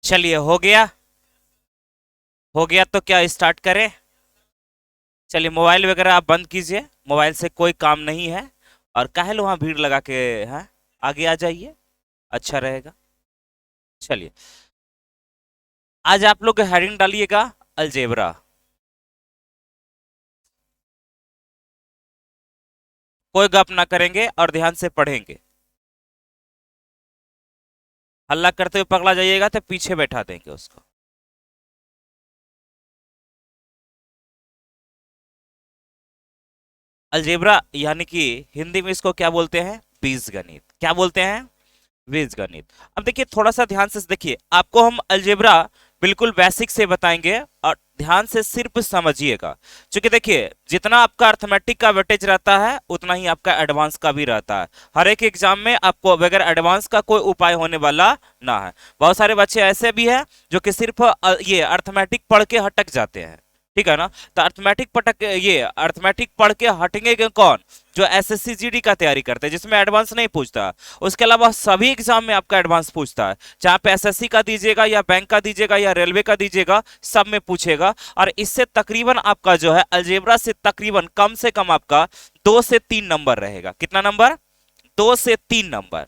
चलिए, हो गया तो क्या स्टार्ट करें? चलिए, मोबाइल वगैरह आप बंद कीजिए, मोबाइल से कोई काम नहीं है। और काहे वहां भीड़ लगा के है, आगे आ जाइए, अच्छा रहेगा। चलिए, आज आप लोग हेडिंग डालिएगा अलजेब्रा। कोई गप ना करेंगे और ध्यान से पढ़ेंगे। हल्ला करते हुए पकड़ा जाइएगा तो पीछे बैठा देंगे उसको। अलजेब्रा यानी कि हिंदी में इसको क्या बोलते हैं? बीजगणित। क्या बोलते हैं? बीजगणित। अब देखिए, थोड़ा सा ध्यान से देखिए, आपको हम अलजेब्रा बिल्कुल बेसिक से बताएंगे और ध्यान से सिर्फ समझिएगा। क्योंकि देखिए, जितना आपका अर्थमेटिक का वेटेज रहता है उतना ही आपका एडवांस का भी रहता है। हर एक एग्जाम में आपको बगैर एडवांस का कोई उपाय होने वाला ना है। बहुत सारे बच्चे ऐसे भी हैं जो कि सिर्फ ये अर्थमेटिक पढ़ के हटक जाते हैं। ठीक है ना? तो अर्थमेटिक पढ़ के हटेंगे कौन? जो एसएससी जीडी का तैयारी करते हैं, जिसमें एडवांस नहीं पूछता। उसके अलावा सभी एग्जाम में आपका एडवांस पूछता है, चाहे पे एसएससी का दीजिएगा या बैंक का दीजिएगा या रेलवे का दीजिएगा, सब में पूछेगा। और इससे तकरीबन आपका जो है अलजेब्रा से तकरीबन कम से कम आपका 2 से 3 नंबर रहेगा। कितना नंबर? 2 से 3 नंबर।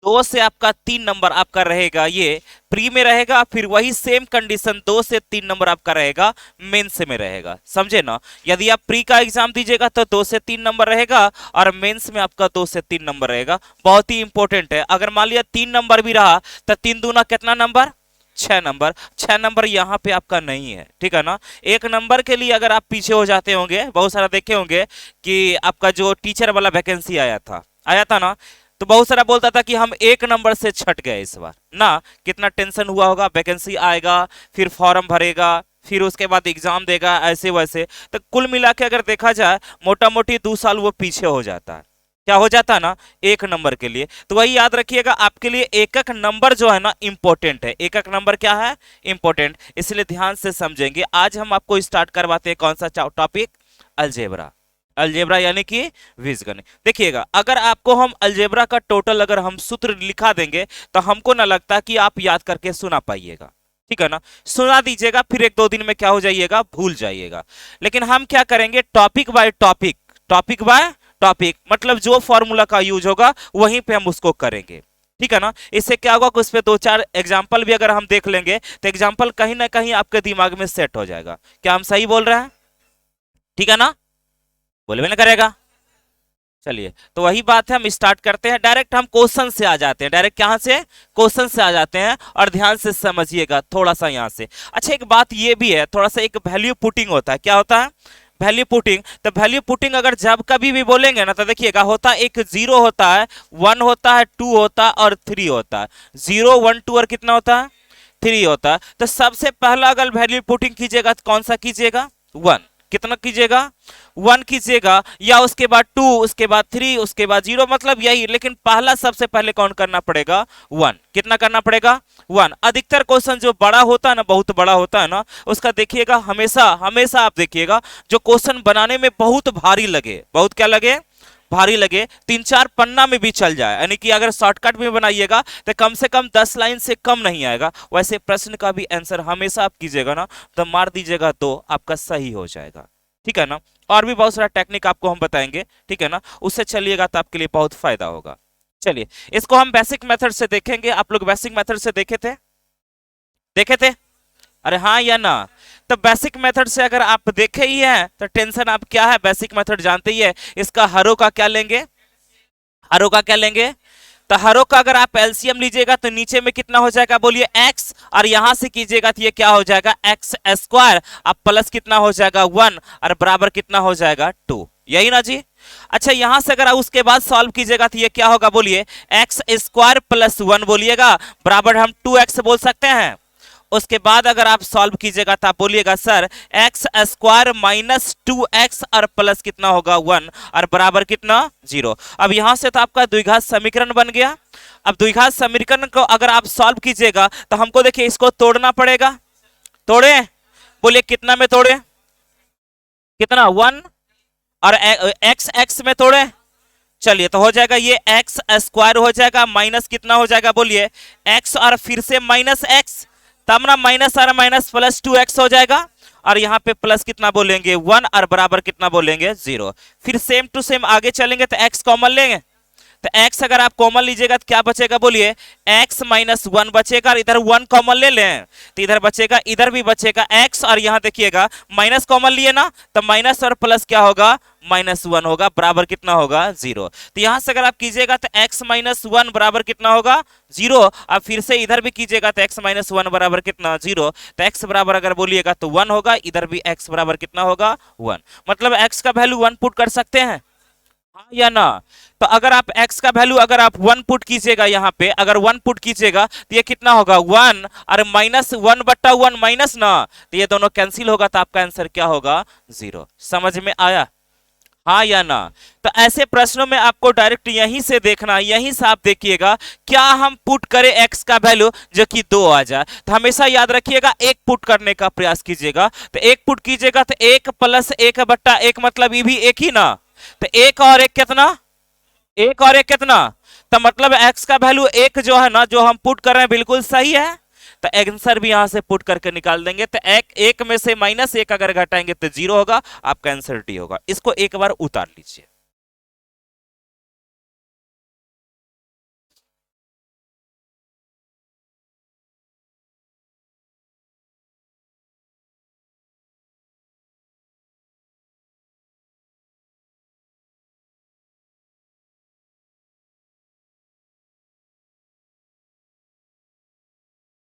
2 से आपका 3 नंबर आपका रहेगा, ये प्री में रहेगा। फिर वही सेम कंडीशन 2 से 3 नंबर आपका रहेगा मेंस में रहेगा। समझे ना? यदि आप प्री का एग्जाम दीजिएगा तो 2 से 3 नंबर रहेगा, और मेंस में आपका 2 से 3 नंबर रहेगा। बहुत ही इंपॉर्टेंट है। अगर मान लिया 3 नंबर भी रहा तो 3 दूना कितना नंबर? 6 नंबर। 6 नंबर यहाँ पे आपका नहीं है। ठीक है ना? 1 नंबर के लिए अगर आप पीछे हो जाते होंगे, बहुत सारा देखे होंगे कि आपका जो टीचर वाला वैकेंसी आया था ना, तो बहुत सारा बोलता था कि हम 1 नंबर से छट गए इस बार ना। कितना टेंशन हुआ होगा, वैकेंसी आएगा, फिर फॉर्म भरेगा, फिर उसके बाद एग्जाम देगा, ऐसे वैसे। तो कुल मिला के अगर देखा जाए, मोटा मोटी 2 साल वो पीछे हो जाता है। क्या हो जाता है ना? 1 नंबर के लिए। तो वही याद रखिएगा, आपके लिए एक एक नंबर जो है ना इंपॉर्टेंट है। एक एक नंबर क्या है? इंपॉर्टेंट। इसलिए ध्यान से समझेंगे। आज हम आपको स्टार्ट करवाते हैं कौन सा टॉपिक? अलजेब्रा। अलजेब्रा यानी कि बीजगणित। देखिएगा, अगर आपको हम अलजेब्रा का टोटल अगर हम सूत्र लिखा देंगे तो हमको ना लगता कि आप याद करके सुना पाइएगा। ठीक है ना? सुना दीजिएगा, फिर 1-2 दिन में क्या हो जाइएगा? भूल जाइएगा। लेकिन हम क्या करेंगे? Topic by topic, topic by topic, मतलब जो फॉर्मूला का यूज होगा वहीं पे हम उसको करेंगे। ठीक है ना? इससे क्या होगा कि उस पर 2-4 एग्जाम्पल भी अगर हम देख लेंगे तो एग्जाम्पल कहीं ना कहीं आपके दिमाग में सेट हो जाएगा। क्या हम सही बोल रहे हैं? ठीक है ना? बोलबे ना करेगा। चलिए, तो वही बात है, हम स्टार्ट करते हैं। डायरेक्ट हम क्वेश्चन से आ जाते हैं। डायरेक्ट कहां से? क्वेश्चन से आ जाते हैं। और ध्यान से समझिएगा थोड़ा सा यहां से। अच्छा, एक बात ये भी है, थोड़ा सा एक वैल्यू पुटिंग होता है। क्या होता है? Value putting. तो वैल्यू पुटिंग अगर जब कभी भी बोलेंगे ना, तो देखिएगा, होता है एक 0 होता है, 1 होता है, 2 होता है और 3 होता है। 0, 1, 2 और कितना होता है? 3 होता है। तो सबसे पहला अगर वैल्यू पुटिंग कीजिएगा तो कौन सा कीजिएगा? 1। कितना कीजिएगा? 1 कीजिएगा, या उसके बाद 2, उसके बाद 3, उसके बाद 0, मतलब यही। लेकिन पहला सबसे पहले कौन करना पड़ेगा? 1। कितना करना पड़ेगा? 1। अधिकतर क्वेश्चन जो बड़ा होता है ना, बहुत बड़ा होता है ना, उसका देखिएगा, हमेशा हमेशा आप देखिएगा, जो क्वेश्चन बनाने में बहुत भारी लगे, बहुत क्या लगे? भारी लगे, 3-4 पन्ना में भी चल जाए, यानी कि अगर शॉर्टकट में बनाइएगा तो कम से कम 10 लाइन से कम नहीं आएगा, वैसे प्रश्न का भी आंसर हमेशा आप कीजिएगा ना, तो मार दीजिएगा तो आपका सही हो जाएगा। ठीक है ना? और भी बहुत सारा टेक्निक आपको हम बताएंगे। ठीक है ना? उससे चलिएगा तो आपके लिए बहुत फायदा होगा। चलिए, इसको हम बेसिक मेथड से देखेंगे। आप लोग बेसिक मेथड से देखे थे? देखे थे? अरे हाँ या ना? तो बेसिक मेथड से अगर आप देखे ही हैं तो टेंशन आप क्या है, बेसिक मेथड जानते ही है। इसका हरों का क्या लेंगे? हरों का क्या लेंगे? तो हरों का अगर आप एलसीएम लीजिएगा तो नीचे में कितना हो जाएगा? बोलिए एक्स। और यहां से कीजिएगा तो ये क्या हो जाएगा? X square. अब प्लस कितना हो जाएगा? 1। और बराबर कितना हो जाएगा? 2। यही ना जी? अच्छा, यहां से अगर आप उसके बाद सॉल्व कीजिएगा तो ये क्या होगा? बोलिए एक्स स्क्वायर प्लस 1 बोलिएगा, बराबर हम 2x बोल सकते हैं। उसके बाद अगर आप सॉल्व कीजिएगा तो आप बोलिएगा sir x square minus 2x और प्लस कितना होगा? 1। और बराबर कितना? 0। अब यहां से तो आपका द्विघात समीकरण बन गया। अब द्विघात समीकरण को अगर आप सॉल्व कीजिएगा तो हमको देखिए इसको तोड़ना पड़ेगा। तोड़े? बोलिए कितना में तोड़े? कितना? 1। और एक्स एक्स में तोड़े? चलिए तो हो जाएगा ये एक्स स्क्वायर हो जाएगा माइनस कितना हो जाएगा बोलिए एक्स और फिर से माइनस एक्स, तब ना माइनस और माइनस प्लस 2x हो जाएगा और यहाँ पे प्लस कितना बोलेंगे 1 और बराबर कितना बोलेंगे 0। फिर सेम टू सेम आगे चलेंगे तो x कॉमन लेंगे, तो x अगर आप कॉमन लीजिएगा तो क्या बचेगा बोलिए x माइनस 1 बचेगा और इधर 1 कॉमन ले लें तो इधर बचेगा, इधर भी बचेगा x और यहाँ देखिएगा माइनस कॉमन लिए ना तो माइनस और प्लस क्या होगा -1 होगा, बराबर कितना होगा 0। तो यहां से अगर आप कीजिएगा तो x माइनस 1 बराबर कितना होगा 0। अब फिर से इधर भी कीजिएगा तो x माइनस 1 बराबर कितना 0, तो x बराबर अगर बोलिएगा तो 1 होगा, इधर भी x बराबर कितना होगा 1। मतलब x का वैल्यू 1 पुट कर सकते हैं, हाँ या ना। तो अगर आप x का वैल्यू अगर आप 1 पुट कीजिएगा यहाँ पे, अगर 1 पुट कीजिएगा तो ये कितना होगा 1 और -1/1 माइनस ना, तो ये दोनों कैंसिल होगा तो आपका आंसर क्या होगा 0। समझ में आया, हाँ या ना। तो ऐसे प्रश्नों में आपको डायरेक्ट यहीं से देखना, यहीं से आप देखिएगा क्या हम पुट करें x का वैल्यू जो कि 2 आ जाए, तो हमेशा याद रखिएगा एक पुट करने का प्रयास कीजिएगा। तो एक पुट कीजिएगा तो 1 + 1/1 मतलब ये भी एक ही ना, तो 1 और 1 कितना, 1 और 1 कितना, तो मतलब x का वैल्यू 1 जो है ना जो हम पुट कर रहे हैं बिल्कुल सही है, तो आंसर भी यहां से पुट करके निकाल देंगे। तो एक में से -1 अगर घटाएंगे तो 0 होगा, आपका आंसर डी होगा। इसको एक बार उतार लीजिए।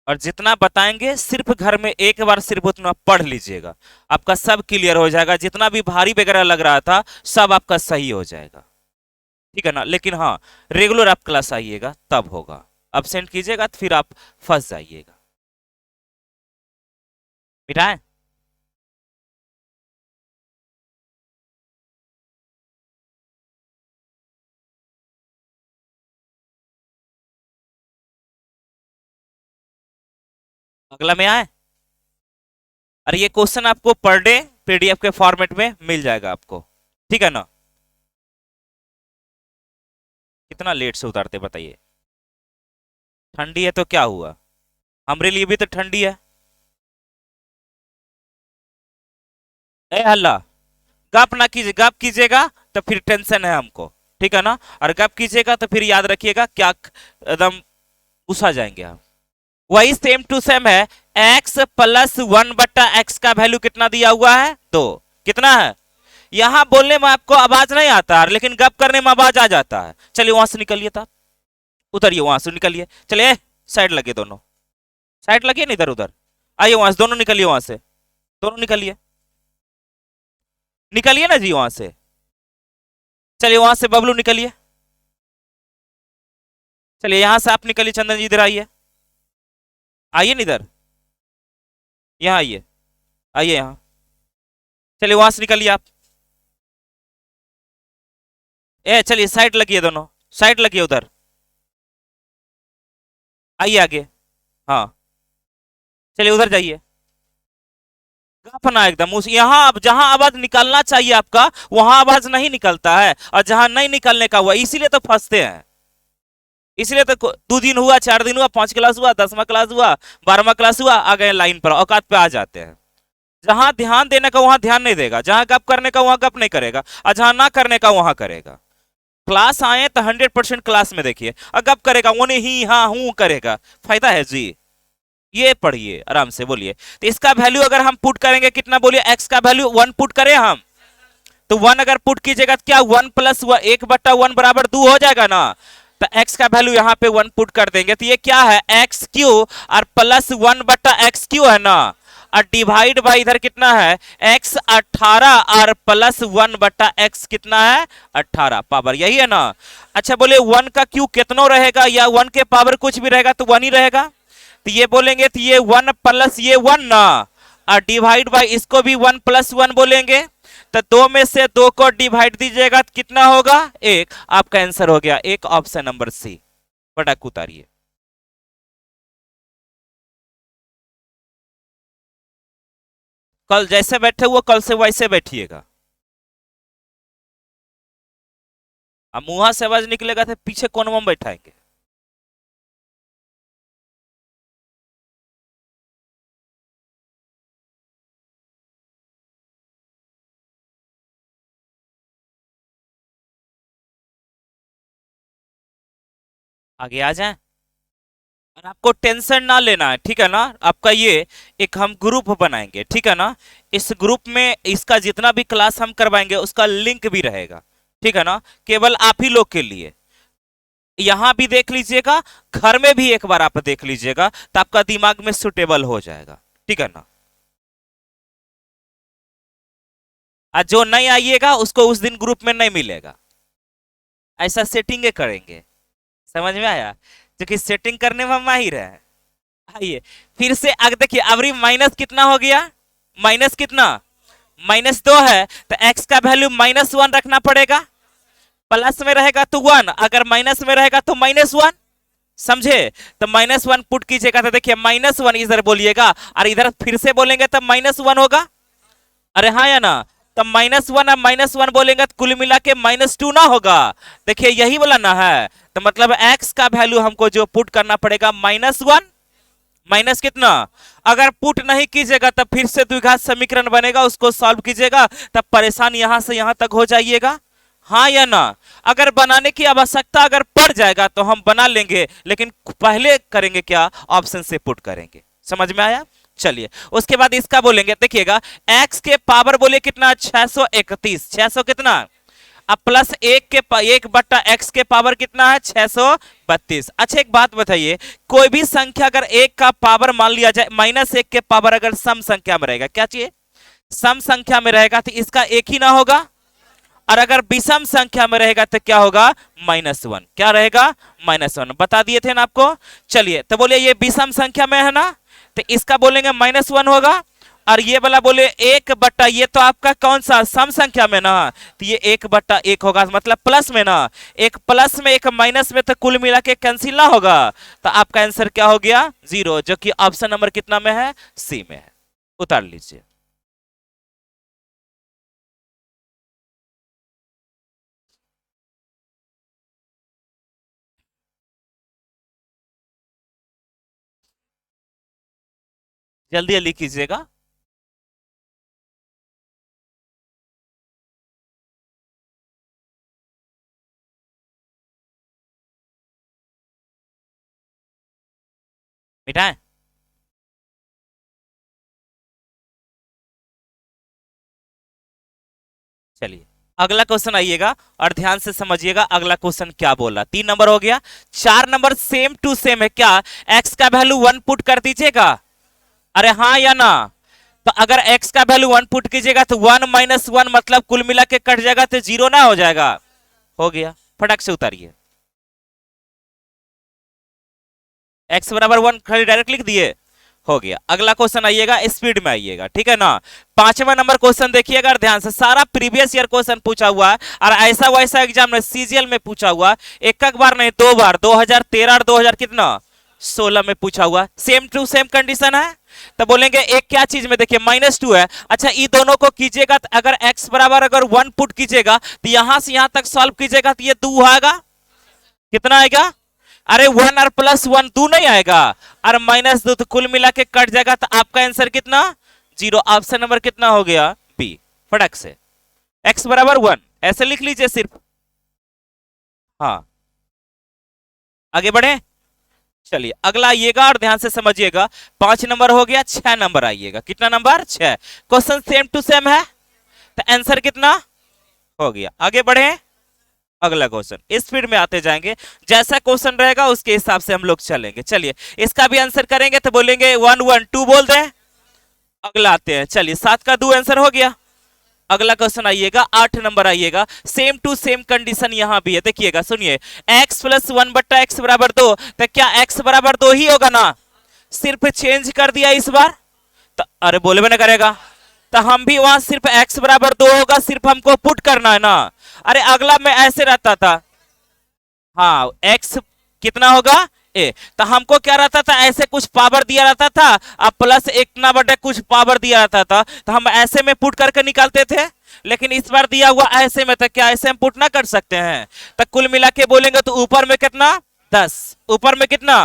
और जितना बताएंगे सिर्फ घर में एक बार सिर्फ उतना पढ़ लीजिएगा, आपका सब क्लियर हो जाएगा। जितना भी भारी वगैरह लग रहा था सब आपका सही हो जाएगा, ठीक है ना। लेकिन हाँ रेगुलर आप क्लास आइएगा तब होगा, अब्सेंट कीजिएगा तो फिर आप फंस जाइएगा। मिटाएं, अगला में आए। अरे ये क्वेश्चन आपको पर डे पीडीएफ के फॉर्मेट में मिल जाएगा आपको, ठीक है ना। कितना लेट से उतारते बताइए, ठंडी है तो क्या हुआ, हमारे लिए भी तो ठंडी है। ए हल्ला, गप ना कीजिए, गप कीजिएगा तो फिर टेंशन है हमको, ठीक है ना। और गप कीजिएगा तो फिर याद रखिएगा क्या एकदम गुस्सा जाएंगे हम। वही सेम टू सेम है, x + 1/x का वैल्यू कितना दिया हुआ है 2, कितना है। यहां बोलने में आपको आवाज नहीं आता है लेकिन गप करने में आवाज आ जाता है। चलिए वहां से निकलिए, तब उतरिए वहां से, निकलिए, चलिए साइड लगे दोनों, साइड लगिए ना, इधर उधर आइए, वहां से दोनों निकलिए, वहां से दोनों निकलिए, निकलिए ना जी वहां से। चलिए वहां से बबलू निकलिए, चलिए यहां से आप निकलिए, चंदन जी इधर आइए, आइए ना इधर, यहाँ आइए, आइए यहाँ, चलिए वहां से निकलिए आप। ए चलिए साइड लगिए दोनों, साइड लगिए उधर, आइए आगे, हाँ चलिए उधर जाइए। अपना एकदम उस यहाँ अब जहां आवाज निकलना चाहिए आपका वहां आवाज नहीं निकलता है, और जहां नहीं निकलने का हुआ इसीलिए तो फंसते हैं। इसलिए तो 2 दिन हुआ, 4 दिन हुआ, 5 क्लास हुआ, 10वां क्लास हुआ, 12वां क्लास हुआ, आ गए लाइन पर, औकात पे आ जाते हैं। जहां ध्यान देने का वहां ध्यान नहीं देगा, जहां गप करने का वहां गप नहीं करेगा, और जहां ना करने का वहां करेगा। क्लास आए तो 100% क्लास में देखिए, और गप करेगा वो नहीं ही हाँ हूं करेगा, फायदा है जी। ये पढ़िए आराम से, बोलिए। तो इसका वैल्यू अगर हम पुट करेंगे कितना बोलिए, x का वैल्यू 1 पुट करें हम, तो 1 अगर पुट कीजिएगा तो क्या 1 + 1/1 बराबर 2 हो जाएगा ना। तो x का वैल्यू यहाँ पे 1 पुट कर देंगे तो ये क्या है x³ और +1/x³ है ना, और डिवाइड बाई इधर कितना है x 18 और +1/x कितना है 18 पावर, यही है ना। अच्छा बोले 1 का क्यू कितना रहेगा, या 1 के पावर कुछ भी रहेगा तो 1 ही रहेगा, तो ये बोलेंगे तो ये 1 + ये 1 ना, और डिवाइड बाई इसको भी 1 + 1 बोलेंगे, तो 2 में से 2 को डिवाइड दीजिएगा तो कितना होगा 1, आपका आंसर हो गया 1, ऑप्शन नंबर सी। फटाक उतारिए। कल जैसे बैठे हुए कल से वैसे बैठिएगा। अब मुंह से आवाज निकलेगा तो पीछे कौन में बैठाएंगे? आगे आ जाए। और आपको टेंशन ना लेना है, ठीक है ना? आपका ये एक हम ग्रुप बनाएंगे, ठीक है ना? इस ग्रुप में इसका जितना भी क्लास हम करवाएंगे उसका लिंक भी रहेगा, ठीक है ना? केवल आप ही लोग के लिए। यहां भी देख लीजिएगा, घर में भी एक बार आप देख लीजिएगा तो आपका दिमाग में सुटेबल हो जाएगा, ठीक है ना? आज जो नहीं आइएगा उसको उस दिन ग्रुप में नहीं मिलेगा। ऐसा सेटिंग करेंगे, समझ में आया? क्योंकि सेटिंग करने में हम माहिर है। आइए फिर से आगे देखिए, अवरी माइनस कितना हो गया? माइनस कितना? -2 है तो x का वैल्यू -1 रखना पड़ेगा। प्लस में रहेगा तो 1, अगर माइनस में रहेगा तो -1, समझे? तो -1 पुट कीजिएगा तो देखिए -1 इधर बोलिएगा और इधर फिर से बोलेंगे तो -1 होगा। अरे हाँ या ना? तो -1 और -1 बोलेंगे तो कुल मिला के -2 ना होगा? देखिए यही बोला ना है, तो मतलब x का वैल्यू हमको जो पुट करना पड़ेगा -1 माइनस कितना। अगर पुट नहीं कीजिएगा तब फिर से द्विघात समीकरण बनेगा, उसको सॉल्व कीजिएगा तब परेशान यहां से यहां तक हो जाइएगा। हाँ या ना? अगर बनाने की आवश्यकता अगर पड़ जाएगा तो हम बना लेंगे, लेकिन पहले करेंगे क्या? ऑप्शन से पुट करेंगे। समझ में आया? चलिए उसके बाद इसका बोलेंगे, देखिएगा x के पावर बोले कितना? 631। 600 कितना? अब प्लस 1/x के पावर कितना है? 632। अच्छा एक बात बताइए, कोई भी संख्या अगर 1 का पावर मान लिया जाए, -1 के पावर अगर सम संख्या में रहेगा, क्या चाहिए? सम संख्या में रहेगा तो इसका एक ही ना होगा, और अगर विषम संख्या में रहेगा तो क्या होगा? -1। क्या रहेगा? -1। बता दिए थे ना आपको। चलिए तो बोलिए ये विषम संख्या में है ना, तो इसका बोलेंगे -1 होगा। और ये वाला बोले 1/, ये तो आपका कौन सा? सम संख्या में ना, तो ये 1/1 होगा, मतलब प्लस में ना। एक प्लस में एक माइनस में तो कुल मिला के कैंसिल ना होगा, तो आपका आंसर क्या हो गया? 0, जो कि ऑप्शन नंबर कितना में है? सी में है। उतार लीजिए। जल्दी जल्दी कीजिएगा। मिटाएं? चलिए अगला क्वेश्चन आइएगा और ध्यान से समझिएगा अगला क्वेश्चन क्या बोल रहा। 3 नंबर हो गया। 4 नंबर सेम टू सेम है, क्या? x का वैल्यू 1 पुट कर दीजिएगा। अरे हाँ या ना? तो अगर x का वैल्यू 1 पुट कीजिएगा तो 1 - 1 मतलब कुल मिला के कट जाएगा तो 0 ना हो जाएगा? हो गया, फटक से उतारिए। x बराबर 1 खाली डायरेक्ट लिख दिए, हो गया। अगला क्वेश्चन आइएगा, स्पीड में आइएगा, ठीक है ना? 5वां नंबर क्वेश्चन देखिएगा ध्यान से, सारा प्रीवियस ईयर क्वेश्चन पूछा हुआ है और ऐसा वैसा एग्जाम में सीजीएल में पूछा हुआ, एक बार नहीं 2 बार, 2013 और 2000 कितना 16 में पूछा हुआ। सेम टू सेम कंडीशन है, तो बोलेंगे एक क्या चीज में, देखिए -2 है। अच्छा ये दोनों को कीजिएगा तो अगर x बराबर अगर 1 पुट कीजिएगा तो यहां से यहां तक सॉल्व कीजिएगा तो ये 2 आएगा। कितना आएगा? अरे 1 और +1 2 नहीं आएगा, और -2 तो कुल मिला के कट जाएगा, तो आपका आंसर कितना? 0। ऑप्शन नंबर कितना हो गया? बी। फटक से x बराबर 1 ऐसे लिख लीजिए सिर्फ। हाँ आगे बढ़े। चलिए अगला आइएगा और ध्यान से समझिएगा। 5 नंबर हो गया। 6 नंबर आइएगा। कितना number? 6। Question same to same है, तो आंसर कितना हो गया? आगे बढ़े। अगला क्वेश्चन स्पीड में आते जाएंगे, जैसा क्वेश्चन रहेगा उसके हिसाब से हम लोग चलेंगे। चलिए इसका भी आंसर करेंगे तो बोलेंगे 1 1 2 बोल दें। अगला आते हैं, चलिए 7 का 2 आंसर हो गया। अगला क्वेश्चन आइएगा, 8 नंबर आइएगा। सेम टू सेम कंडीशन यहां भी है, देखिएगा सुनिए। x + 1/x बराबर 2, तो क्या x बराबर 2 ही होगा ना? सिर्फ चेंज कर दिया इस बार, तो अरे बोले भी ना करेगा, तो हम भी वहां सिर्फ x बराबर 2 होगा, सिर्फ हमको पुट करना है ना। अरे अगला में ऐसे रहता था, हाँ x कितना होगा? ए। तो हमको क्या रहता था, ऐसे कुछ पावर दिया रहता था, अब प्लस एक ना बटे कुछ पावर दिया रहता था, तो हम ऐसे में पुट करके निकालते थे। लेकिन इस बार दिया हुआ ऐसे में, तो क्या ऐसे हम पुट ना कर सकते हैं? तो कुल मिला के बोलेंगे तो ऊपर में कितना 10, ऊपर में कितना?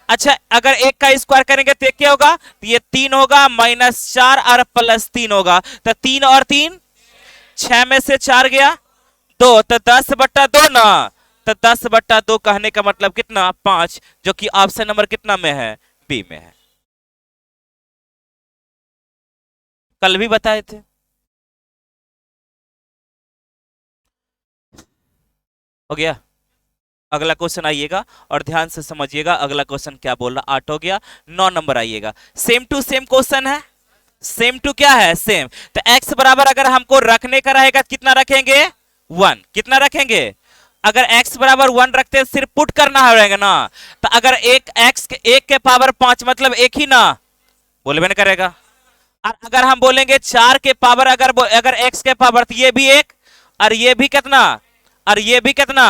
अच्छा, अगर एक का स्क्वायर करेंगे तो क्या होगा? तो ये 3 होगा, -4 और +3 होगा, तो 3 और 3 6 में से 4 गया 2, तो 10/2 ना। तो 10/2 कहने का मतलब कितना? 5, जो कि ऑप्शन नंबर कितना में है? बी में है। कल भी बताए थे। हो गया। अगला क्वेश्चन आइएगा और ध्यान से समझिएगा, अगला क्वेश्चन क्या बोल रहा। 8 हो गया, 9 नंबर आइएगा। सेम टू सेम क्वेश्चन है। सेम टू क्या है? सेम। तो x बराबर अगर हमको रखने का रहेगा, कितना रखेंगे? 1। कितना रखेंगे? अगर x बराबर 1 रखते हैं, सिर्फ पुट करना रहेगा ना। तो अगर एक एक के पावर 5 मतलब एक ही ना, बोलबे ना करेगा। और अगर हम बोलेंगे 4 के पावर, अगर x के पावर, तो ये भी एक और ये भी कितना, और ये भी कितना,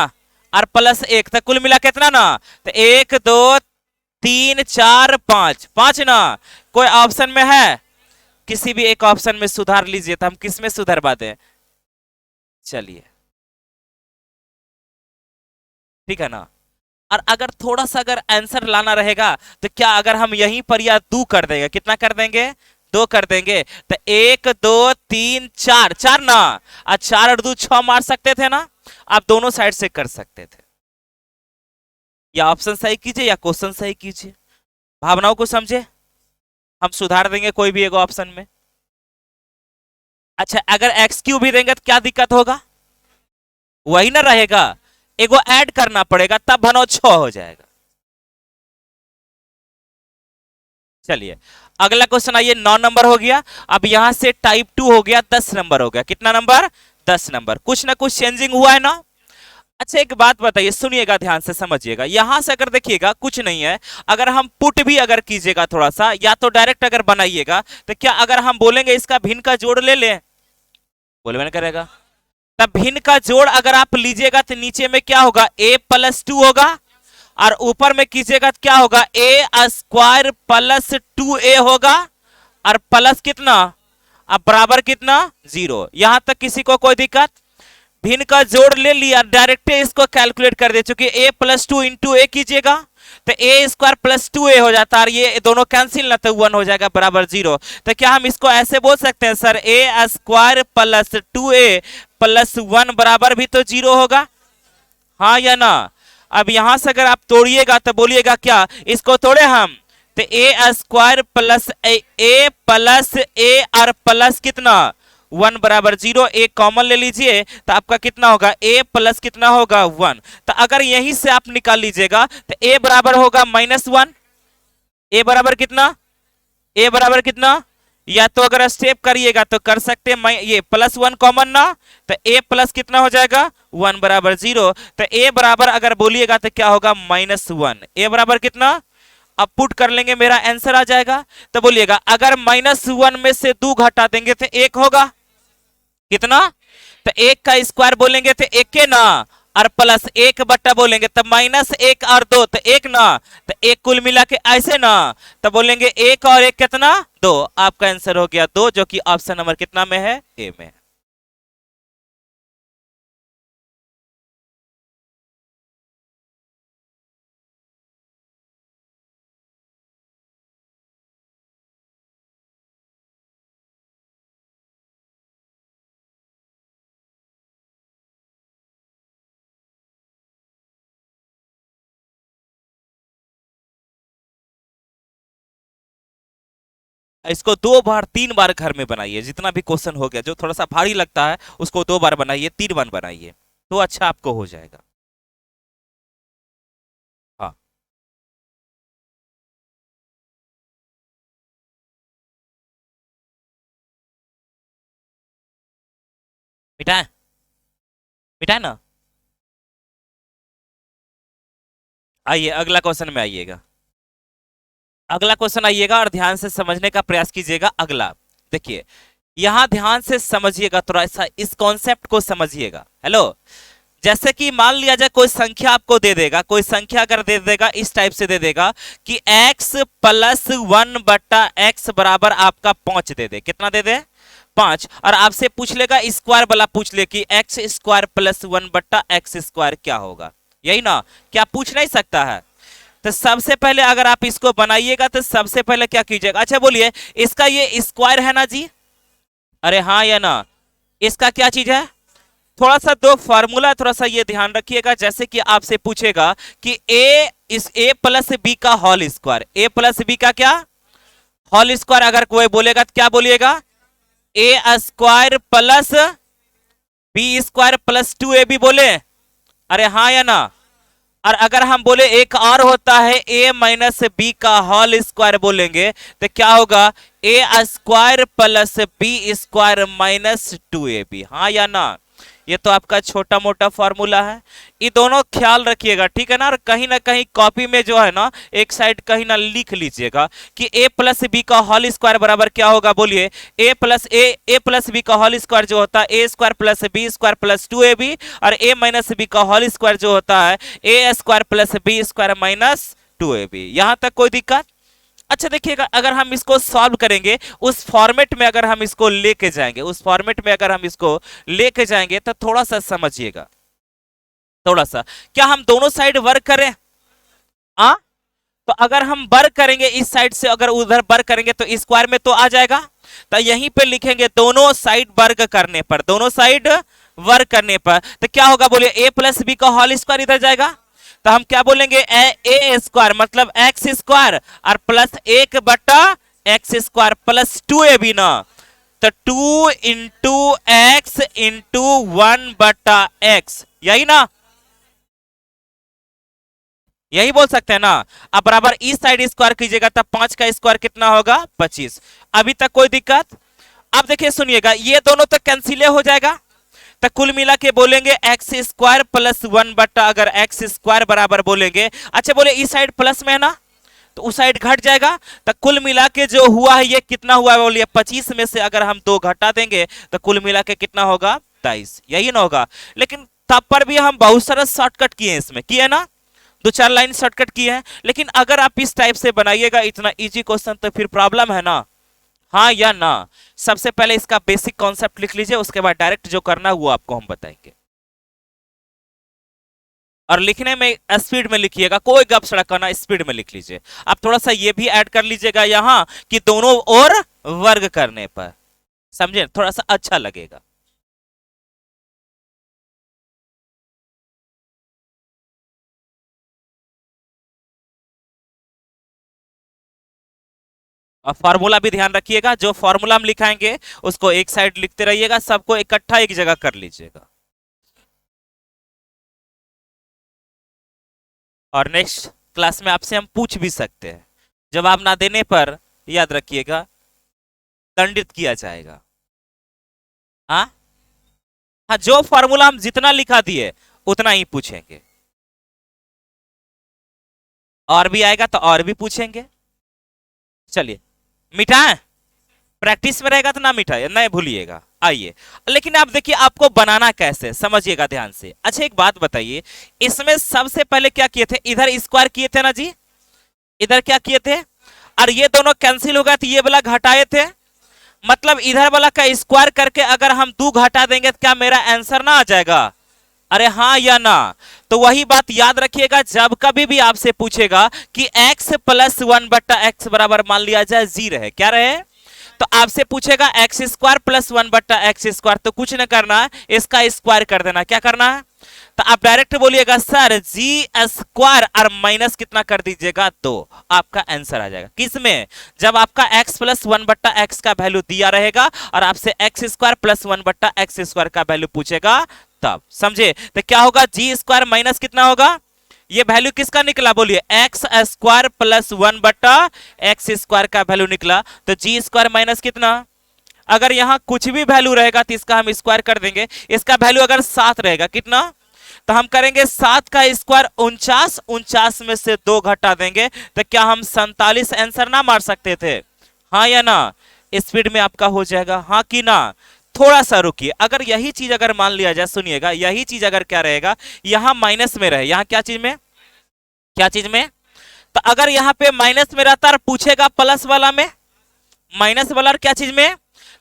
और +1, तो कुल मिला कितना ना? तो 1 2 3 4 5, 5 ना। कोई ऑप्शन में है? किसी भी एक ऑप्शन में सुधार लीजिए। तो हम किस में सुधरवा दें? चलिए, ठीक है ना। और अगर थोड़ा सा अगर आंसर लाना रहेगा, तो क्या अगर हम यहीं पर या 2 कर देंगे, कितना कर देंगे? 2 कर देंगे। तो 1 2 3 4, 4 ना। और 4 और 2 6 मार सकते थे ना। आप दोनों साइड से कर सकते थे। या ऑप्शन सही कीजिए या क्वेश्चन सही कीजिए, भावनाओं को समझे। हम सुधार देंगे कोई भी एक ऑप्शन में। अच्छा, अगर x³ भी देंगे तो क्या दिक्कत होगा? वही ना रहेगा, एगो ऐड करना पड़ेगा, तब भनो 6 हो जाएगा। चलिए, अगला क्वेश्चन आइए। 9 नंबर हो गया। अब यहां से टाइप 2 हो गया, 10 नंबर हो गया। कितना नंबर? 10 नंबर। कुछ ना कुछ चेंजिंग हुआ है ना। अच्छा, एक बात बताइए, सुनिएगा, ध्यान से समझिएगा। यहां से अगर देखिएगा कुछ नहीं है, अगर हम पुट भी अगर कीजिएगा थोड़ा सा, या तो डायरेक्ट अगर बनाइएगा, तो क्या अगर हम बोलेंगे इसका भिन्न का जोड़ ले लें, बोलबे ना करेगा। तब भिन्न का जोड़ अगर आप लीजिएगा तो नीचे में क्या होगा? a+2 होगा, और ऊपर में कीजिएगा तो क्या होगा? a² + 2a होगा, और प्लस कितना? अब बराबर कितना? 0। यहां तक किसी को कोई दिक्कत? भिन्न का जोड़ ले लिया, डायरेक्ट इसको कैलकुलेट कर दे, चूंकि a+2 इंटू ए कीजिएगा तो a² + 2a हो जाता है, और ये दोनों कैंसिल ना, तो 1 हो जाएगा बराबर 0। तो क्या हम इसको ऐसे बोल सकते हैं सर, a² + 2a + 1 बराबर भी तो 0 होगा? हाँ या ना? अब यहां से अगर आप तोड़िएगा तो बोलिएगा क्या, इसको तोड़े हम, तो a² + a और प्लस कितना? 1 बराबर 0। एक कॉमन ले लीजिए तो आपका कितना होगा? a प्लस कितना होगा? 1। तो अगर यहीं से आप निकाल लीजिएगा तो a बराबर होगा -1। a बराबर कितना? a बराबर कितना? या तो अगर स्टेप करिएगा तो कर सकते हैं, ये +1 कॉमन ना, तो a प्लस कितना हो जाएगा? 1 बराबर 0। तो a बराबर अगर बोलिएगा तो क्या होगा? -1। a बराबर कितना? अब पुट कर लेंगे, मेरा आंसर आ जाएगा। तो बोलिएगा, अगर -1 में से 2 घटा देंगे तो 1 होगा। कितना? तो 1 का स्क्वायर बोलेंगे तो 1 के ना, और प्लस 1 बट्टा बोलेंगे तो -1 और 2 तो 1 ना। तो 1 कुल मिला के ऐसे ना, तो बोलेंगे 1 और 1 कितना? 2। आपका आंसर हो गया 2, जो कि ऑप्शन नंबर कितना में है? ए में। इसको 2 बार 3 बार घर में बनाइए। जितना भी क्वेश्चन हो गया जो थोड़ा सा भारी लगता है, उसको 2 बार बनाइए, 3 बार बनाइए, तो अच्छा आपको हो जाएगा। हाँ, मिटाए, मिटाए ना। आइए अगला क्वेश्चन में आइएगा। अगला क्वेश्चन आइएगा और ध्यान से समझने का प्रयास कीजिएगा। अगला देखिए, यहां ध्यान से समझिएगा, थोड़ा सा इस कॉन्सेप्ट को समझिएगा। हेलो, जैसे कि मान लिया जाए कोई संख्या आपको दे देगा, कोई संख्या अगर दे देगा इस टाइप से दे देगा कि x प्लस 1/x बराबर आपका 5 दे दे, कितना दे दे 5, और आपसे पूछ लेगा स्क्वायर वाला, पूछ ले कि x square plus 1/x square क्या होगा, यही ना, क्या पूछ नहीं सकता है। तो सबसे पहले अगर आप इसको बनाइएगा तो सबसे पहले क्या कीजिएगा, अच्छा बोलिए इसका ये स्क्वायर है ना जी, अरे हाँ या ना, इसका क्या चीज है, थोड़ा सा दो फार्मूला थोड़ा सा ये ध्यान रखिएगा। जैसे कि आपसे पूछेगा कि ए प्लस बी का होल स्क्वायर, ए प्लस बी का क्या होल स्क्वायर, अगर कोई बोलेगा तो क्या बोलिएगा, A square plus B square plus 2ab बोले, अरे हाँ या ना। और अगर हम बोले एक और होता है ए माइनस बी का होल स्क्वायर बोलेंगे तो क्या होगा, A square plus B square minus 2ab, हाँ या ना। ये तो आपका छोटा मोटा फॉर्मूला है, ये दोनों ख्याल रखिएगा, ठीक है ना। और कहीं ना कहीं कॉपी में जो है ना एक साइड कहीं ना लिख लीजिएगा कि ए प्लस बी का होल स्क्वायर बराबर क्या होगा, बोलिए ए प्लस बी का होल स्क्वायर जो होता है A square plus B square plus 2ab, और ए माइनस बी का होल स्क्वायर जो होता है A square plus B square minus 2ab। यहां तक कोई दिक्कत। अच्छा देखिएगा, अगर हम इसको सॉल्व करेंगे उस फॉर्मेट में, अगर हम इसको लेके जाएंगे उस फॉर्मेट में, अगर हम इसको लेके जाएंगे तो थोड़ा सा समझिएगा, थोड़ा सा, क्या हम दोनों साइड वर्क करें, आ तो अगर हम वर्क करेंगे इस साइड से अगर उधर वर्क करेंगे तो स्क्वायर में तो आ जाएगा, तो यहीं पे लिखेंगे दोनों साइड वर्क करने पर, दोनों साइड वर्क करने पर तो क्या होगा, बोलिए ए प्लस बी का होल स्क्वायर इधर जाएगा तो हम क्या बोलेंगे, ए स्क्वायर मतलब एक्स स्क्वायर और प्लस 1/x प्लस 2ab ना, तो 2 इंटू एक्स इंटू 1/x, यही ना, यही बोल सकते हैं ना। अब बराबर इस साइड स्क्वायर कीजिएगा तब 5 का स्क्वायर कितना होगा 25। अभी तक कोई दिक्कत। अब देखिए सुनिएगा, ये दोनों तो कैंसिल हो जाएगा, तो कुल मिला के बोलेंगे एक्स स्क्वायर प्लस 1/, अगर एक्स स्क्वायर बराबर बोलेंगे, अच्छा बोले इस साइड प्लस में है ना तो उस साइड घट जाएगा, तो कुल मिला के जो हुआ है ये कितना हुआ है, बोलिए 25 में से अगर हम 2 घटा देंगे तो कुल मिला के कितना होगा 23, यही ना होगा। लेकिन तब पर भी हम बहुत सारा शॉर्टकट किए हैं, इसमें किए ना, 2-4 लाइन शॉर्टकट किए हैं। लेकिन अगर आप इस टाइप से बनाइएगा इतना इजी क्वेश्चन तो फिर प्रॉब्लम है ना, हाँ या ना। सबसे पहले इसका बेसिक कॉन्सेप्ट लिख लीजिए, उसके बाद डायरेक्ट जो करना है वो आपको हम बताएंगे। और लिखने में स्पीड में लिखिएगा, कोई गप सड़क करना, स्पीड में लिख लीजिए। आप थोड़ा सा ये भी ऐड कर लीजिएगा यहां कि दोनों ओर वर्ग करने पर, समझे, थोड़ा सा अच्छा लगेगा। और फॉर्मूला भी ध्यान रखिएगा, जो फॉर्मूला हम लिखाएंगे उसको एक साइड लिखते रहिएगा, सबको इकट्ठा एक जगह कर लीजिएगा। और नेक्स्ट क्लास में आपसे हम पूछ भी सकते हैं, जवाब ना देने पर याद रखिएगा दंडित किया जाएगा। हाँ हाँ, जो फॉर्मूला हम जितना लिखा दिए उतना ही पूछेंगे, और भी आएगा तो और भी पूछेंगे। चलिए मिटाएं, प्रैक्टिस में रहेगा तो ना मिटाए, नहीं भूलिएगा। आइए, लेकिन आप देखिए आपको बनाना कैसे, समझिएगा ध्यान से। अच्छा एक बात बताइए, इसमें सबसे पहले क्या किए थे, इधर स्क्वायर किए थे ना जी, इधर क्या किए थे, और ये दोनों कैंसिल हो गए तो ये वाला घटाए थे, मतलब इधर वाला का स्क्वायर करके अगर हम 2 घटा देंगे तो क्या मेरा आंसर ना आ जाएगा, अरे हाँ या ना। तो वही बात याद रखिएगा, जब कभी भी आपसे पूछेगा कि x प्लस 1/x बराबर मान लिया जाए जी रहे, क्या रहे, तो आपसे पूछेगा x square plus 1/x square, तो कुछ ना करना है, इसका स्क्वायर कर देना, क्या करना है, तो आप डायरेक्ट बोलिएगा सर जी स्क्वायर और माइनस कितना कर दीजिएगा 2, आपका आंसर आ जाएगा। किसमें, जब आपका x प्लस 1/x का वैल्यू दिया रहेगा और आपसे x square plus 1/x square का वैल्यू पूछेगा तब, समझे। तो क्या होगा, जी स्क्वायर माइनस कितना होगा, ये वैल्यू किसका निकला, बोलिए x square plus 1/x square का वैल्यू निकला, तो जी स्क्वायर माइनस कितना, अगर यहां कुछ भी वैल्यू रहेगा तो इसका हम स्क्वायर कर देंगे, इसका वैल्यू अगर 7 रहेगा कितना, तो हम करेंगे 7 का स्क्वायर 49, 49 में से 2 घटा देंगे तो क्या हम 47 आंसर ना मार सकते थे, हाँ या ना। स्पीड में आपका हो जाएगा, हाँ कि ना। थोड़ा सा रुकिए, अगर यही चीज अगर मान लिया जाए, सुनिएगा, यही चीज अगर क्या रहेगा, यहां माइनस में रहे, यहां क्या चीज में, क्या चीज में, तो अगर यहां पे माइनस में रहता और पूछेगा प्लस वाला में, माइनस वाला और क्या चीज में,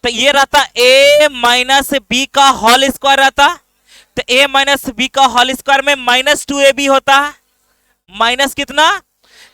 तो ये रहता a माइनस बी का होल स्क्वायर रहता, तो a माइनस बी का होल स्क्वायर में माइनस 2ab होता है, माइनस कितना,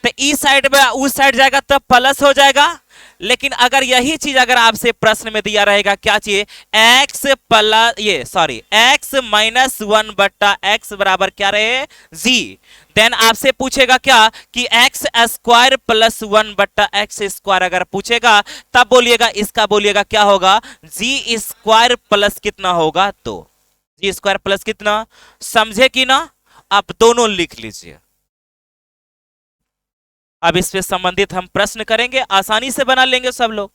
तो इस साइड में उस साइड जाएगा तो प्लस हो जाएगा। लेकिन अगर यही चीज अगर आपसे प्रश्न में दिया रहेगा, क्या चाहिए, x प्लस ये सॉरी x माइनस 1 बट्टा x बराबर क्या रहे, g, देन आपसे पूछेगा क्या कि x स्क्वायर प्लस 1 बट्टा x स्क्वायर अगर पूछेगा, तब बोलिएगा, इसका बोलिएगा क्या होगा, g स्क्वायर प्लस कितना होगा, तो जी स्क्वायर प्लस कितना, समझे कि ना, आप दोनों लिख लीजिए। अब इससे संबंधित हम प्रश्न करेंगे, आसानी से बना लेंगे सब लोग,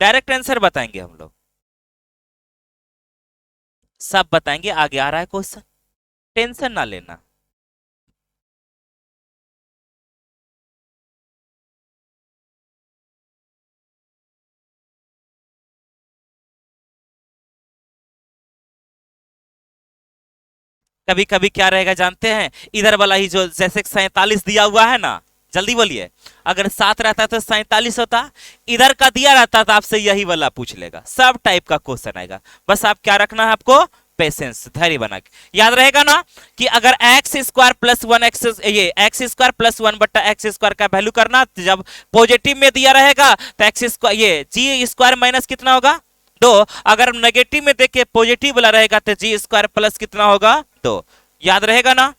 डायरेक्ट आंसर बताएंगे हम लोग, सब बताएंगे। आगे आ रहा है क्वेश्चन, टेंशन ना लेना। कभी कभी क्या रहेगा जानते हैं, इधर वाला ही जो जैसे 47 दिया हुआ है ना, जल्दी बोलिए, अगर 7 रहता तो 47 होता, इधर का दिया रहता तो आपसे यही वाला पूछ लेगा, सब टाइप का क्वेश्चन आएगा। बस आप क्या रखना है आपको, पेशेंस, धैर्य बना के याद रहेगा ना कि अगर एक्स स्क्वायर प्लस 1 एक्स, ये एक्स स्क्वायर प्लस 1 बट्टा एक्स स्क्वायर का वैल्यू करना, जब पॉजिटिव में दिया रहेगा तो एक्स स्क्वायर, ये जी स्क्वायर माइनस कितना होगा, 2, अगर नेगेटिव में देखिए पॉजिटिव वाला रहेगा तो जी स्क्वायर प्लस कितना होगा, 2, याद रहेगा ना।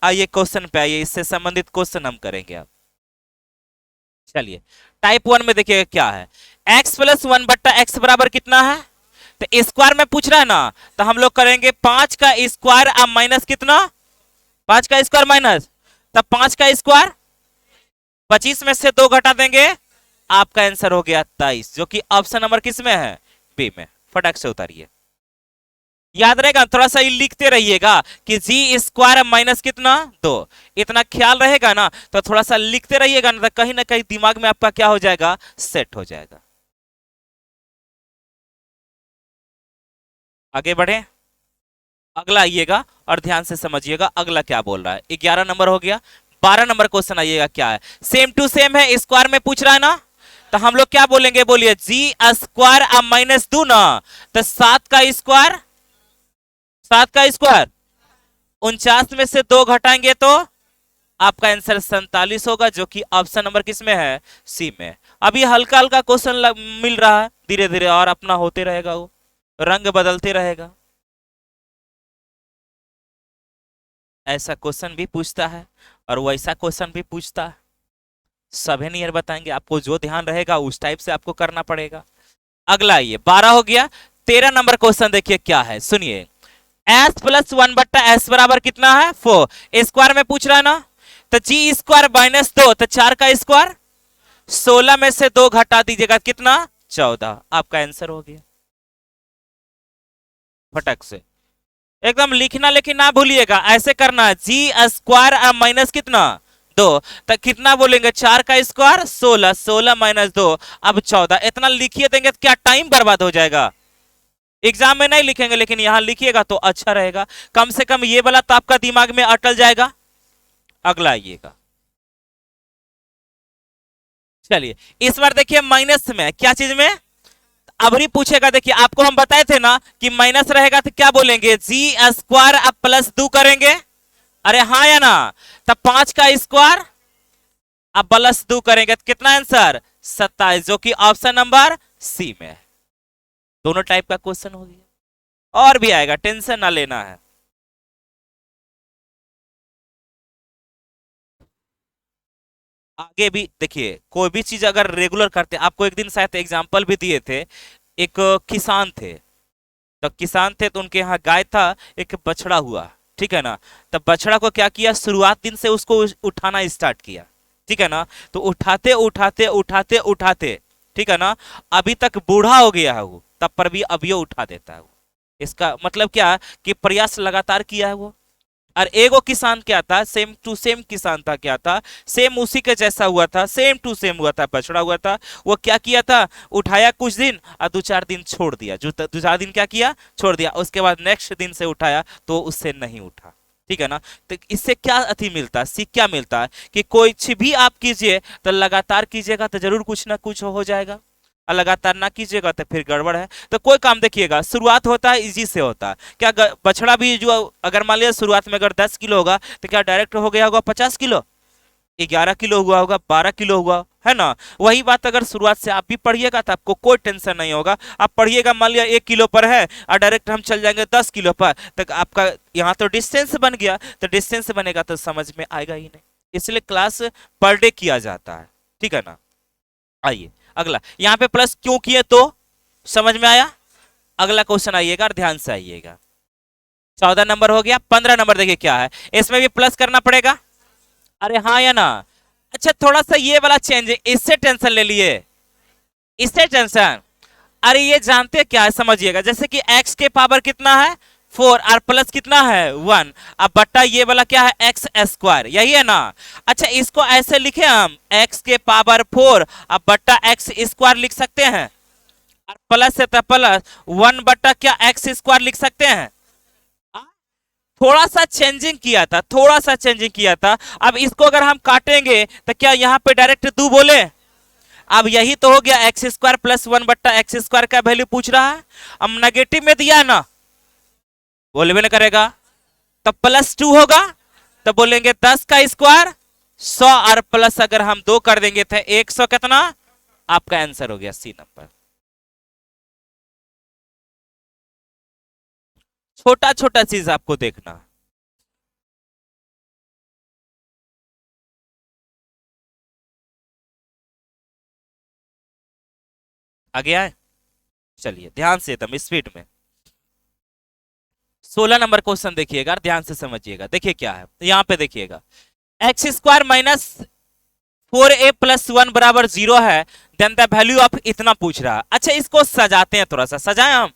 आइए क्वेश्चन पे आइए, इससे संबंधित क्वेश्चन हम करेंगे अब। चलिए टाइप 1 में देखिए क्या है, x प्लस 1 बट्टा एक्स बराबर कितना है, तो स्क्वायर में पूछ रहा है ना, तो हम लोग करेंगे 5 का स्क्वायर अब माइनस कितना, 5 का स्क्वायर माइनस, तब 5 का स्क्वायर, 25 में से 2 घटा देंगे, आपका आंसर हो गया 23, जो कि ऑप्शन नंबर किस में है, बी में। फटाक से उतारिए, याद रहेगा, थोड़ा सा लिखते रहिएगा कि जी स्क्वायर माइनस कितना, 2, इतना ख्याल रहेगा ना, तो थोड़ा सा लिखते रहिएगा ना, तो कहीं ना कहीं दिमाग में आपका क्या हो जाएगा, सेट हो जाएगा। आगे बढ़े, अगला आइएगा और ध्यान से समझिएगा अगला क्या बोल रहा है। 11 नंबर हो गया, 12 नंबर क्वेश्चन आइएगा क्या है, सेम टू सेम है, स्क्वायर में पूछ रहा है ना, तो हम लोग क्या बोलेंगे, बोलिए जी स्क्वायर अब माइनस 2 ना, तो 7 का स्क्वायर, 7 का स्क्वायर 49 में से 2 घटाएंगे तो आपका आंसर 47 होगा, जो कि ऑप्शन नंबर किस में है, सी में। अभी हल्का हल्का क्वेश्चन मिल रहा है, धीरे धीरे और अपना होते रहेगा, वो रंग बदलते रहेगा। ऐसा क्वेश्चन भी पूछता है और वैसा क्वेश्चन भी पूछता है, सभी नियर बताएंगे आपको, जो ध्यान रहेगा उस टाइप से आपको करना पड़ेगा। अगला ये 12 हो गया, 13 नंबर क्वेश्चन देखिए क्या है, सुनिए, एस प्लस 1 बट्टा एस बराबर कितना है, 4, स्क्वायर में पूछ रहा है ना, तो जी स्क्वायर माइनस 2, तो 4 का स्क्वायर, 16 में से 2 घटा दीजिएगा कितना, 14, आपका आंसर हो गया। फटक से एकदम लिखना, लेकिन ना भूलिएगा, ऐसे करना है, जी स्क्वायर माइनस कितना, 2, तो कितना बोलेंगे, 4 का स्क्वायर 16, 16 माइनस 2 अब 14, इतना लिखिए देंगे तो क्या टाइम बर्बाद हो जाएगा, एग्जाम में नहीं लिखेंगे, लेकिन यहां लिखिएगा तो अच्छा रहेगा, कम से कम ये वाला तो आपका दिमाग में अटल जाएगा। अगला आइएगा, चलिए इस बार देखिए माइनस में, क्या चीज में, अब ही पूछेगा, देखिए आपको हम बताए थे ना कि माइनस रहेगा तो क्या बोलेंगे, जी स्क्वायर अब प्लस 2 करेंगे, अरे हाँ या ना, तब 5 का स्क्वायर अब प्लस 2 करेंगे तो कितना आंसर, 27, जो कि ऑप्शन नंबर सी में है। दोनों टाइप का क्वेश्चन हो गया, और भी आएगा, टेंशन ना लेना है। आगे भी देखिए, कोई भी चीज अगर रेगुलर करते, आपको एक दिन शायद एग्जांपल भी दिए थे, एक किसान थे, तो किसान थे तो उनके यहाँ गाय था, एक बछड़ा हुआ, ठीक है ना, तब बछड़ा को क्या किया, शुरुआत दिन से उसको उठाना स्टार्ट किया, ठीक है ना, तो उठाते उठाते उठाते उठाते, ठीक है ना, अभी तक बूढ़ा हो गया है वो, तब पर भी अभी उठा देता है वो, इसका मतलब क्या कि प्रयास लगातार किया है वो, और एगो किसान क्या था, सेम टू सेम किसान था, क्या था, सेम उसी के जैसा हुआ था, सेम टू सेम हुआ था, बछड़ा हुआ था। वो क्या किया था, उठाया कुछ दिन और 2-4 दिन छोड़ दिया, जो 2-4 दिन क्या किया, छोड़ दिया, उसके बाद नेक्स्ट दिन से उठाया तो उससे नहीं उठा। ठीक है ना। तो इससे क्या अति मिलता है, सीख क्या मिलता है कि कुछ भी आप कीजिए तो लगातार कीजिएगा तो जरूर कुछ ना कुछ हो जाएगा, और लगातार ना कीजिएगा तो फिर गड़बड़ है। तो कोई काम देखिएगा, शुरुआत होता है इजी से होता है। क्या बछड़ा भी जो अगर मान लिया शुरुआत में अगर 10 किलो होगा तो क्या डायरेक्ट हो गया होगा 50 किलो, 11 किलो हुआ होगा, 12 किलो हुआ, है ना। वही बात अगर शुरुआत से आप भी पढ़िएगा तो आपको कोई टेंशन नहीं होगा। आप पढ़िएगा, मान लिया 1 किलो पर है और डायरेक्ट हम चल जाएंगे 10 किलो पर, तक आपका यहाँ तो डिस्टेंस बन गया, तो डिस्टेंस बनेगा तो समझ में आएगा ही नहीं। इसलिए क्लास पर डे किया जाता है। ठीक है ना। आइए अगला, यहाँ पे प्लस क्यों किए तो समझ में आया। अगला क्वेश्चन आइएगा और ध्यान से आइएगा। 14 नंबर हो गया, 15 नंबर देखिए क्या है, इसमें भी प्लस करना पड़ेगा। अरे हाँ या ना। अच्छा थोड़ा सा ये वाला चेंज है, इससे टेंशन ले लिए, इससे टेंशन। अरे ये जानते क्या है, समझिएगा, जैसे कि x के पावर कितना है 4 और प्लस कितना है 1, अब बट्टा ये वाला क्या है एक्स स्क्वायर, यही है ना। अच्छा इसको ऐसे लिखे हम x के पावर 4 अब बट्टा एक्स स्क्वायर लिख सकते हैं, और प्लस है तो प्लस 1 बट्टा क्या एक्स स्क्वायर लिख सकते हैं। थोड़ा सा चेंजिंग किया था, थोड़ा सा चेंजिंग किया था। अब इसको अगर हम काटेंगे तो क्या यहाँ पे डायरेक्ट 2 बोले, अब यही तो हो गया एक्स स्क्वायर प्लस 1 बट्टा एक्स स्क्वायर का वैल्यू पूछ रहा है। अब नेगेटिव में दिया ना, बोलबे ना करेगा, तब +2 होगा, तब बोलेंगे 10 का स्क्वायर 100, और प्लस अगर हम 2 कर देंगे तो 100 कितना, आपका आंसर हो गया सी नंबर। छोटा छोटा चीज आपको देखना। आ गया है, चलिए ध्यान से एकदम स्पीड में। 16 नंबर क्वेश्चन देखिएगा, ध्यान से समझिएगा, देखिए क्या है यहाँ पे देखिएगा, एक्स स्क्वायर माइनस 4a+1 बराबर 0 है, देन द वैल्यू ऑफ इतना पूछ रहा है। अच्छा इसको सजाते हैं, थोड़ा सा सजाएं हम।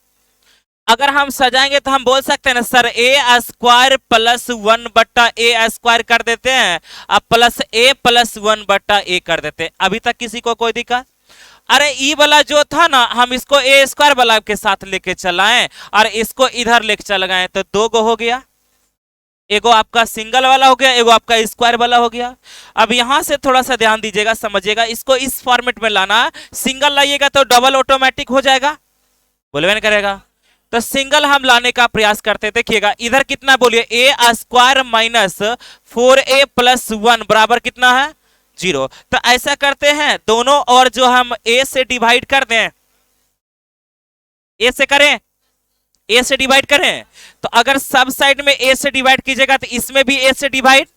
अगर हम सजाएंगे तो हम बोल सकते हैं ना सर ए स्क्वायर प्लस 1/a² कर देते हैं, अब प्लस a+1/a कर देते हैं। अभी तक किसी को कोई दिक्कत। अरे ई वाला जो था ना, हम इसको ए स्क्वायर वाला के साथ लेके चलाएं और इसको इधर लेके चल गए तो 2 गो हो गया, एगो आपका सिंगल वाला हो गया, एगो आपका स्क्वायर वाला हो गया। अब यहां से थोड़ा सा ध्यान दीजिएगा, समझिएगा, इसको इस फॉर्मेट में लाना, सिंगल लाइएगा तो डबल ऑटोमेटिक हो जाएगा, बोलबे नहीं करेगा। तो सिंगल हम लाने का प्रयास करते, देखिएगा इधर कितना बोलिए ए स्क्वायर माइनस 4a+1 बराबर कितना है 0। तो ऐसा करते हैं दोनों, और जो हम a से डिवाइड कर दें, ए से करें, ए से डिवाइड करें, तो अगर सब साइड में ए से डिवाइड कीजिएगा तो इसमें भी ए से डिवाइड,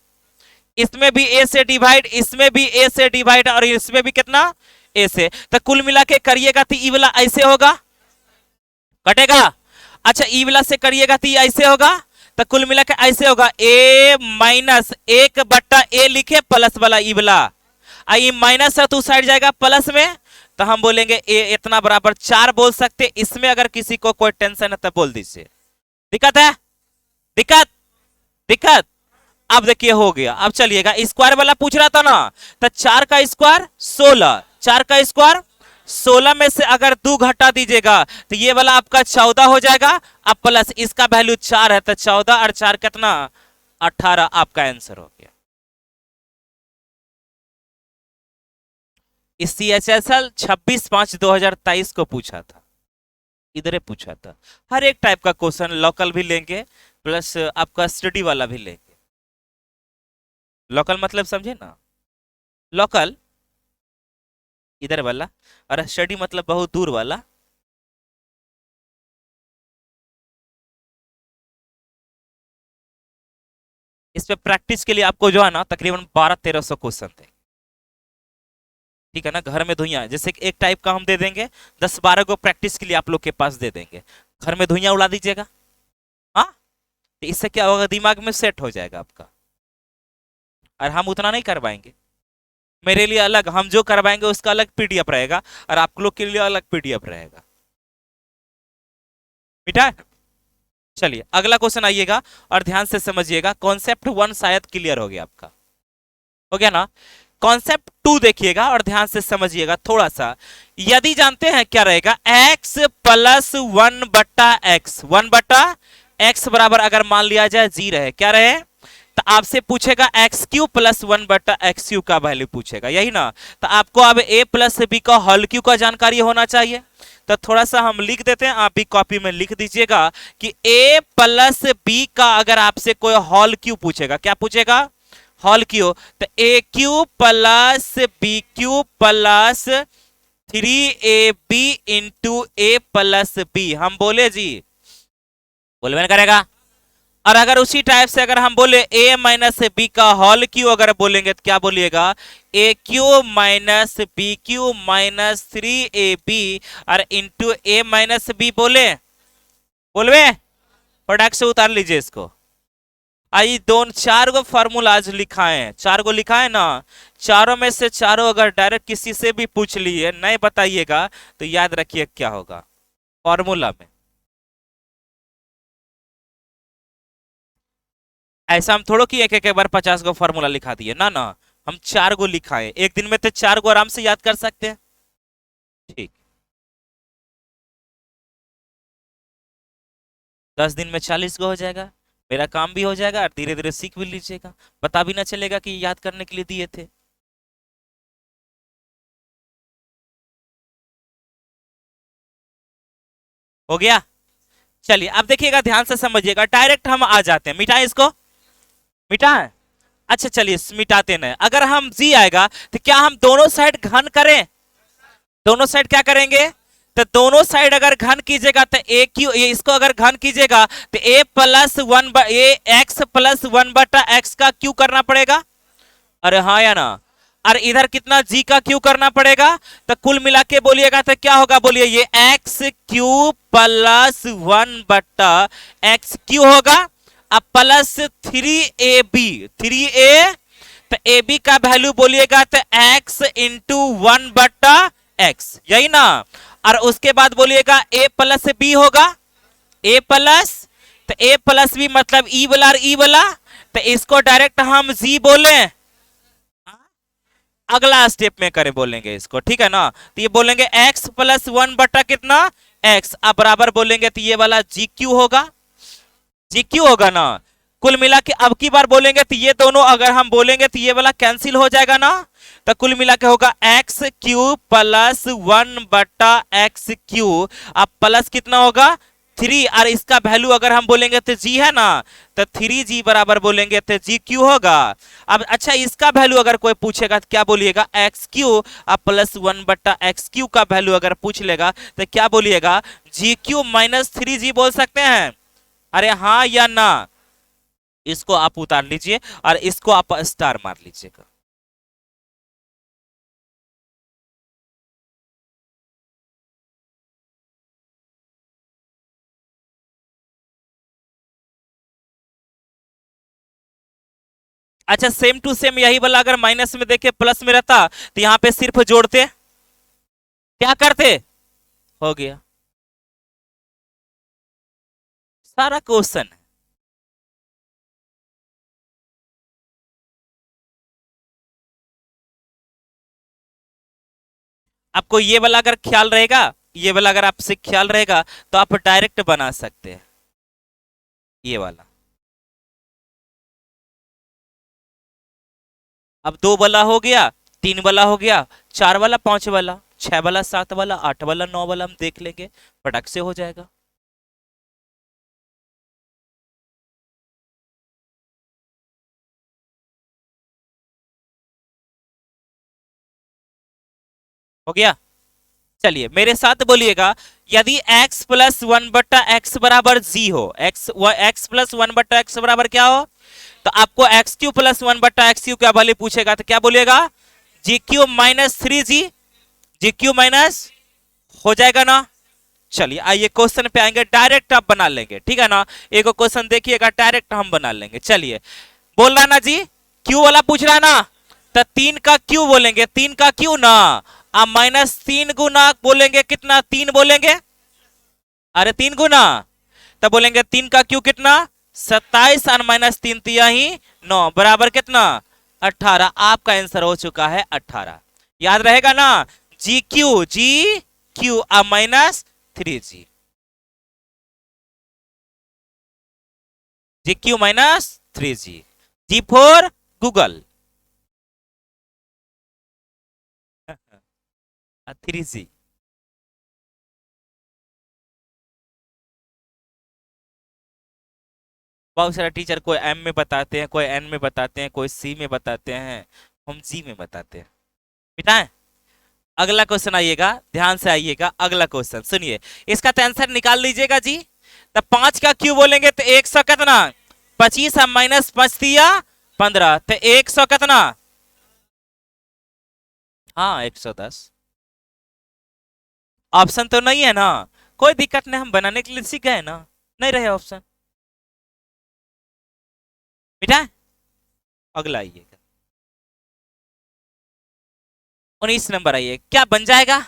इसमें भी ए से डिवाइड, इसमें भी ए से डिवाइड, और इसमें भी कितना ए से। तो कुल मिला के करिएगा तो ई वाला ऐसे होगा, कटेगा। अच्छा ई वाला से करिएगा तो ऐसे होगा, तो कुल मिला के ऐसे होगा a-1/a लिखे प्लस वाला ई वाला, आई माइनस है तो साइड जाएगा प्लस में, तो हम बोलेंगे ए इतना बराबर 4 बोल सकते। इसमें अगर किसी को कोई टेंशन है तो बोल दीजिए, दिक्कत है, दिक्कत, दिक्कत। अब देखिए हो गया। अब चलिएगा स्क्वायर वाला पूछ रहा था ना, तो 4 का स्क्वायर 16, 4 का स्क्वायर 16 में से अगर 2 घटा दीजिएगा तो ये वाला आपका 14 हो जाएगा, अब प्लस इसका वैल्यू 4 है तो 14 और 4 कितना 18, आपका आंसर हो गया। इस CHSL 26/5/2023 को पूछा था, इधर पूछा था। हर एक टाइप का क्वेश्चन लोकल भी लेंगे प्लस आपका स्टडी वाला भी लेंगे। लोकल मतलब समझे ना, लोकल इधर वाला, और स्टडी मतलब बहुत दूर वाला। इस पे प्रैक्टिस के लिए आपको जो है ना तकरीबन 1200-1300 क्वेश्चन थे। ठीक है ना, घर में धुइयां जैसे एक टाइप का हम दे देंगे, 10-12 को प्रैक्टिस के लिए आप लोग के पास दे देंगे, घर में धुइयां उड़ा दीजिएगा। हाँ, तो इससे क्या होगा, दिमाग में सेट हो जाएगा आपका। और हम उतना नहीं करवाएंगे, मेरे लिए अलग, हम जो करवाएंगे उसका अलग PDF रहेगा, और आप लोग के लिए अलग PDF रहेगा। मिटा, चलिए अगला क्वेश्चन आइएगा और ध्यान से समझिएगा। कॉन्सेप्ट 1 शायद क्लियर हो गया आपका, हो गया ना। कॉन्सेप्ट 2 देखिएगा और ध्यान से समझिएगा थोड़ा सा। यदि जानते हैं क्या रहेगा, x प्लस 1/x, 1/x बराबर अगर मान लिया जाए जी रहे, क्या रहे, तो आपसे पूछेगा x Q plus 1/x Q का वैल्यू पूछेगा, यही ना। तो आपको अब a प्लस बी का होल क्यू का जानकारी होना चाहिए। तो थोड़ा सा हम लिख देते हैं, आप भी कॉपी में लिख दीजिएगा कि a प्लस बी का अगर आपसे कोई होल क्यू पूछेगा, क्या पूछेगा, होल क्यू, तो A cube plus B cube plus 3ab into A plus B, हम बोले जी, बोलबे नहीं करेगा। और अगर उसी टाइप से अगर हम बोले a माइनस बी का होल क्यू अगर बोलेंगे तो क्या बोलिएगा, A cube minus B cube minus 3ab और इंटू ए माइनस बी, बोलवे प्रोडक्ट से उतार लीजिए इसको। आई दोनों 4 गो फॉर्मूला आज लिखा है, 4 गो लिखा है ना, चारों में से चारों अगर डायरेक्ट किसी से भी पूछ लिए नहीं बताइएगा तो याद रखिए क्या होगा फॉर्मूला में। ऐसा हम थोड़ो कि एक एक बार 50 गो फॉर्मूला लिखा दिए ना ना, हम 4 गो लिखा है, एक दिन में तो 4 गो आराम से याद कर सकते हैं। ठीक, 10 दिन में 40 गो हो जाएगा, मेरा काम भी हो जाएगा और धीरे धीरे सीख भी लीजिएगा, पता भी ना चलेगा कि याद करने के लिए दिए थे। हो गया। चलिए अब देखिएगा ध्यान से समझिएगा, डायरेक्ट हम आ जाते हैं, मिटाएं इसको, मिटाएं। अच्छा चलिए मिटाते नहीं, अगर हम जी आएगा तो क्या हम दोनों साइड घन करें, दोनों साइड क्या करेंगे, तो दोनों साइड अगर घन कीजिएगा तो ए क्यू, ये इसको अगर घन कीजिएगा तो ए प्लस 1 ए एक्स प्लस 1/x का क्यू करना पड़ेगा, अरे हाँ या ना। और इधर कितना जी का क्यू करना पड़ेगा, तो कुल मिला के बोलिएगा तो क्या होगा, बोलिए ये x Q plus 1/x Q होगा, अब प्लस 3ab, 3a, तो ए बी का वैल्यू बोलिएगा तो x इंटू 1/x, यही ना। और उसके बाद बोलिएगा a प्लस बी होगा, a प्लस, तो a प्लस बी मतलब ई वाला और ई वाला, तो इसको डायरेक्ट हम जी बोले, अगला स्टेप में करें बोलेंगे इसको, ठीक है ना। तो ये बोलेंगे x प्लस 1 कितना x, अब बराबर बोलेंगे तो ये वाला जी क्यू होगा, जी क्यू होगा ना। कुल मिला के अब की बार बोलेंगे तो ये दोनों अगर हम बोलेंगे तो ये वाला कैंसिल हो जाएगा ना, तो कुल मिला के होगा x Q plus 1/x Q, अब प्लस कितना होगा 3, और इसका वैल्यू अगर हम बोलेंगे तो जी है ना, तो 3g बराबर बोलेंगे तो जी क्यू होगा। अब अच्छा इसका वैल्यू अगर कोई पूछेगा तो क्या बोलिएगा, एक्स क्यू अब प्लस 1/x क्यू का वैल्यू अगर पूछ लेगा तो क्या बोलिएगा, जी क्यू माइनस 3g बोल सकते हैं, अरे हाँ या ना। इसको आप उतार लीजिए और इसको आप स्टार मार लीजिएगा। अच्छा सेम टू सेम यही वाला अगर माइनस में देखे प्लस में रहता तो यहां पे सिर्फ जोड़ते, क्या करते, हो गया सारा क्वेश्चन। आपको ये वाला अगर ख्याल रहेगा, ये वाला अगर आपसे ख्याल रहेगा तो आप डायरेक्ट बना सकते हैं ये वाला। अब 2 वाला हो गया, 3 वाला हो गया, 4 वाला, 5 वाला, 6 वाला, 7 वाला, 8 वाला, 9 वाला हम देख लेंगे, फटक से हो जाएगा। हो गया। चलिए मेरे साथ बोलिएगा, यदि x प्लस 1/x बराबर जी हो, x प्लस 1/x बराबर क्या हो, तो आपको x Q plus 1/x Q क्या वैल्यू पूछेगा तो क्या बोलिएगा, G Q minus 3g, G Q minus, हो जाएगा ना। चलिए आइए क्वेश्चन पे आएंगे, डायरेक्ट आप बना लेंगे, ठीक है ना। एक क्वेश्चन देखिएगा डायरेक्ट हम बना लेंगे। चलिए बोल रहा ना जी, क्यू वाला पूछ रहा ना, तो 3 का क्यू बोलेंगे, 3 का क्यू ना, अब -3 गुना बोलेंगे कितना, 3 बोलेंगे, अरे 3 गुना, तब बोलेंगे 3 का क्यू कितना 27 और माइनस 3 तिया ही 9 बराबर कितना 18। आपका आंसर हो चुका है 18। याद रहेगा ना G Q minus 3G G Q minus 3G जी फोर गूगल 3G। बहुत सारे टीचर कोई एम में बताते हैं, कोई एन में बताते हैं, कोई सी में बताते हैं, हम जी में बताते हैं। बेटा अगला क्वेश्चन आइएगा, ध्यान से आइएगा। अगला क्वेश्चन सुनिए, इसका तो आंसर निकाल लीजिएगा जी। तो 5 का क्यू बोलेंगे तो 100 कितना 25 माइनस 5 दिया 15 तो 100 कितना हाँ 110। ऑप्शन तो नहीं है ना, कोई दिक्कत नहीं, हम बनाने के लिए सीख गए ना, नहीं रहे ऑप्शन। बेटा अगला आइएगा 19 नंबर आइए, क्या बन जाएगा?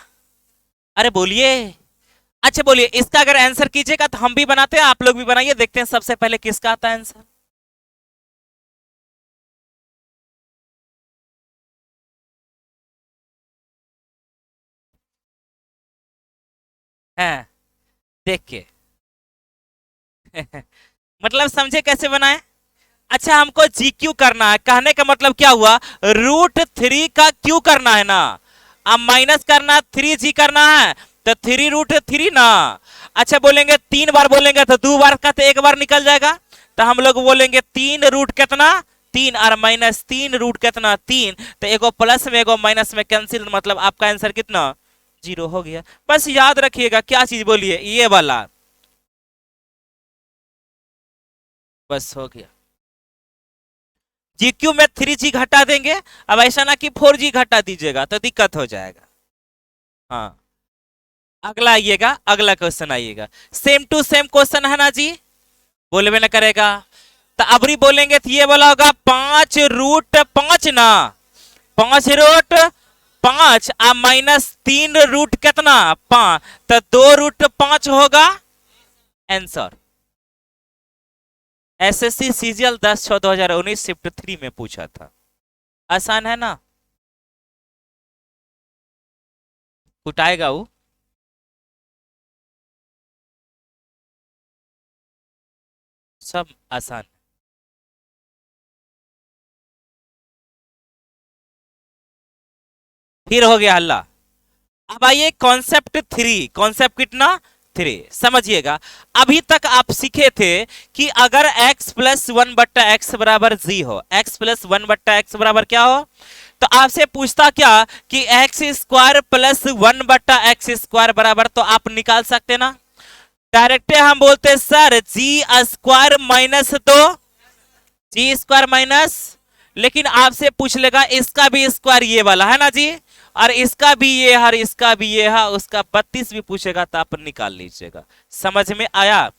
अरे बोलिए। अच्छा बोलिए, इसका अगर आंसर कीजिएगा तो हम भी बनाते हैं, आप लोग भी बनाइए, देखते हैं सबसे पहले किसका आता है आंसर। है देखिए मतलब समझे कैसे बनाए? अच्छा हमको जी क्यू करना है, कहने का मतलब क्या हुआ, √3 का क्यू करना है ना, अब माइनस करना 3G करना है तो 3√3 ना। अच्छा बोलेंगे 3 बार बोलेंगे तो 2 बार का तो 1 बार निकल जाएगा, तो हम लोग बोलेंगे 3 रूट कितना 3 और माइनस 3 रूट कितना 3, तो एगो प्लस में एगो माइनस में कैंसिल, मतलब आपका आंसर कितना 0 हो गया। बस याद रखिएगा क्या चीज बोलिए, ये वाला, बस हो गया। GQ में 3G घटा देंगे, अब ऐसा ना कि 4G घटा दीजिएगा तो दिक्कत हो जाएगा। हाँ अगला आइएगा, अगला क्वेश्चन आइएगा, सेम टू सेम क्वेश्चन है ना जी, बोलबे ना करेगा। तो अबरी बोलेंगे तो ये बोला होगा 5√5 ना, 5√5 आ माइनस 3 रूट कितना 5, तो 2√5 होगा आंसर। SSC CGL 10/6/2019 शिफ्ट 3 में पूछा था, आसान है ना, कुटाएगा वो। सब आसान। फिर हो गया हल्ला। अब आइए कॉन्सेप्ट 3, कॉन्सेप्ट कितना 3 समझिएगा। अभी तक आप सीखे थे कि अगर x प्लस 1/x बराबर जी हो, x प्लस 1/x बराबर क्या हो, तो आपसे पूछता क्या कि x² प्लस 1/x² बराबर, तो आप निकाल सकते ना डायरेक्ट, हम बोलते sir g² minus 2 g² minus, लेकिन आपसे पूछ लेगा इसका भी स्क्वायर ये वाला है ना जी, और इसका भी ये है, इसका भी ये है, उसका 32 भी पूछेगा तो आप निकाल लीजिएगा। समझ में आया?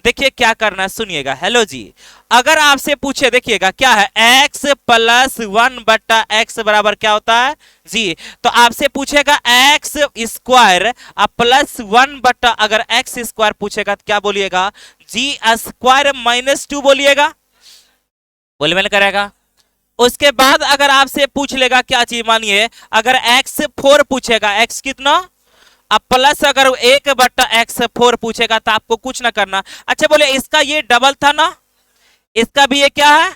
देखिए क्या करना है सुनिएगा। हेलो जी, अगर आपसे पूछे देखिएगा क्या है x प्लस 1/x बराबर क्या होता है जी, तो आपसे पूछेगा x² प्लस 1 अगर x² पूछेगा तो क्या बोलिएगा g² माइनस 2 बोलिएगा, बोले मैंने करेगा। उसके बाद अगर आपसे पूछ लेगा क्या चीज, मानिए अगर x4 पूछेगा, x कितना अब प्लस अगर 1/x4 पूछेगा तो आपको कुछ ना करना। अच्छा बोले इसका ये डबल था ना, इसका भी ये क्या है,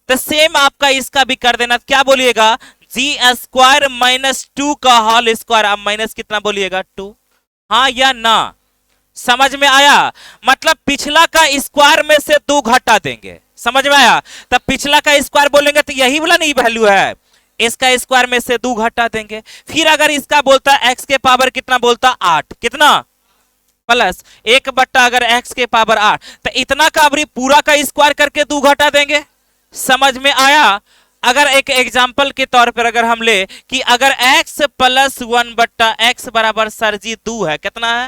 तो सेम आपका इसका भी कर देना, क्या बोलिएगा g² माइनस 2 का होल स्क्वायर, अब माइनस कितना बोलिएगा 2, हाँ या ना, समझ में आया? मतलब पिछला का स्क्वायर में से 2 घटा देंगे, समझ में आया? तब पिछला का स्क्वायर बोलेंगे तो यही वाला नहीं वैल्यू है, इसका स्क्वायर में से 2 घटा देंगे। फिर अगर इसका बोलता x के पावर कितना बोलता 8, कितना प्लस 1 अगर x के पावर 8, तो इतना का अबरी पूरा का स्क्वायर करके 2 घटा देंगे। समझ में आया? अगर एक एग्जाम्पल के तौर पर अगर हम ले कि अगर x प्लस 1/x बराबर सर जी 2 है, कितना है,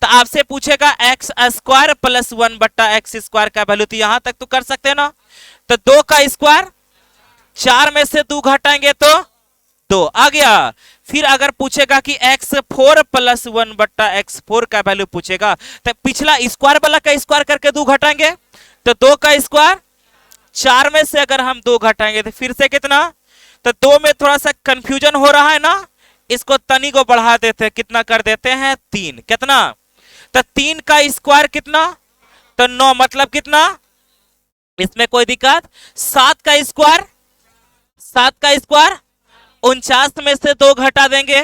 तो आपसे पूछेगा x² प्लस 1/x² का वैल्यू, तो यहां तक तो कर सकते हैं ना, तो 2 का स्क्वायर 4 में से 2 घटाएंगे तो 2 आ गया। फिर अगर पूछेगा कि x4 प्लस 1/x4 का वैल्यू पूछेगा, तो पिछला स्क्वायर वाला का स्क्वायर करके 2 घटाएंगे, तो 2 का स्क्वायर, 4 में से अगर हम 2 घटाएंगे तो फिर से कितना, तो 2 में थोड़ा सा कंफ्यूजन हो रहा है ना, इसको तनी को बढ़ा देते हैं, कितना कर देते हैं 3, कितना, तो 3 का स्क्वायर कितना, तो 9, मतलब कितना, इसमें कोई दिक्कत, 7 का स्क्वायर, 7 का स्क्वायर 49 में से 2 घटा देंगे।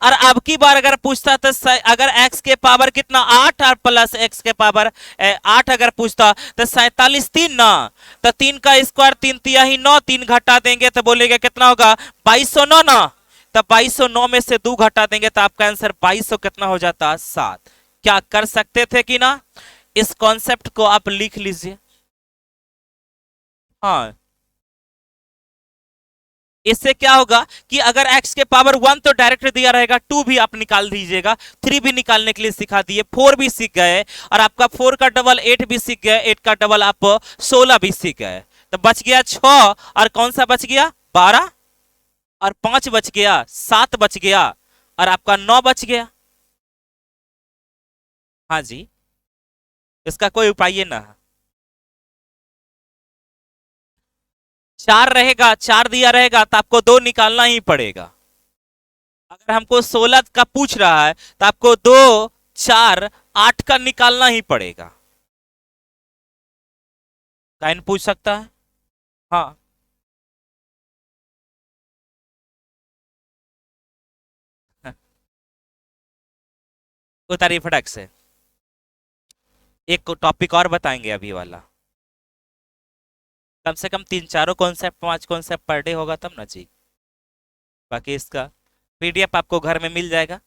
और अब की बार अगर पूछता तो अगर x के पावर कितना 8 और प्लस x के पावर 8 अगर पूछता तो 47 3 ना, तो 3 का स्क्वायर 3 तिहाई 9, 3 घटा देंगे तो बोलेगा कितना होगा 2209 ना, तो 2209 में से 2 घटा देंगे तो आपका आंसर 2200 कितना हो जाता 7। क्या कर सकते थे कि ना, इस कॉन्सेप्ट को आप लिख लीजिए। हाँ, इससे क्या होगा कि अगर x के पावर 1 तो डायरेक्ट दिया रहेगा, 2 भी आप निकाल दीजिएगा, 3 भी निकालने के लिए सिखा दिए, 4 भी सीख गए, और आपका 4 का डबल 8 भी सीख गए, 8 का डबल आप 16 भी सीख गए, तो बच गया 6, और कौन सा बच गया 12, और 5 बच गया, 7 बच गया, और आपका 9 बच गया। हाँ जी, इसका कोई उपाय ना, 4 रहेगा, 4 दिया रहेगा तो आपको 2 निकालना ही पड़ेगा। अगर हमको 16 का पूछ रहा है तो आपको 2 4 8 का निकालना ही पड़ेगा। लाइन पूछ सकता है। हाँ, उतारिए फटाक से, एक टॉपिक और बताएंगे अभी वाला, कम से कम 3 4 कॉन्सेप्ट 5 कॉन्सेप्ट पर डे होगा तब ना जी। बाकी इसका पीडीएफ आपको घर में मिल जाएगा,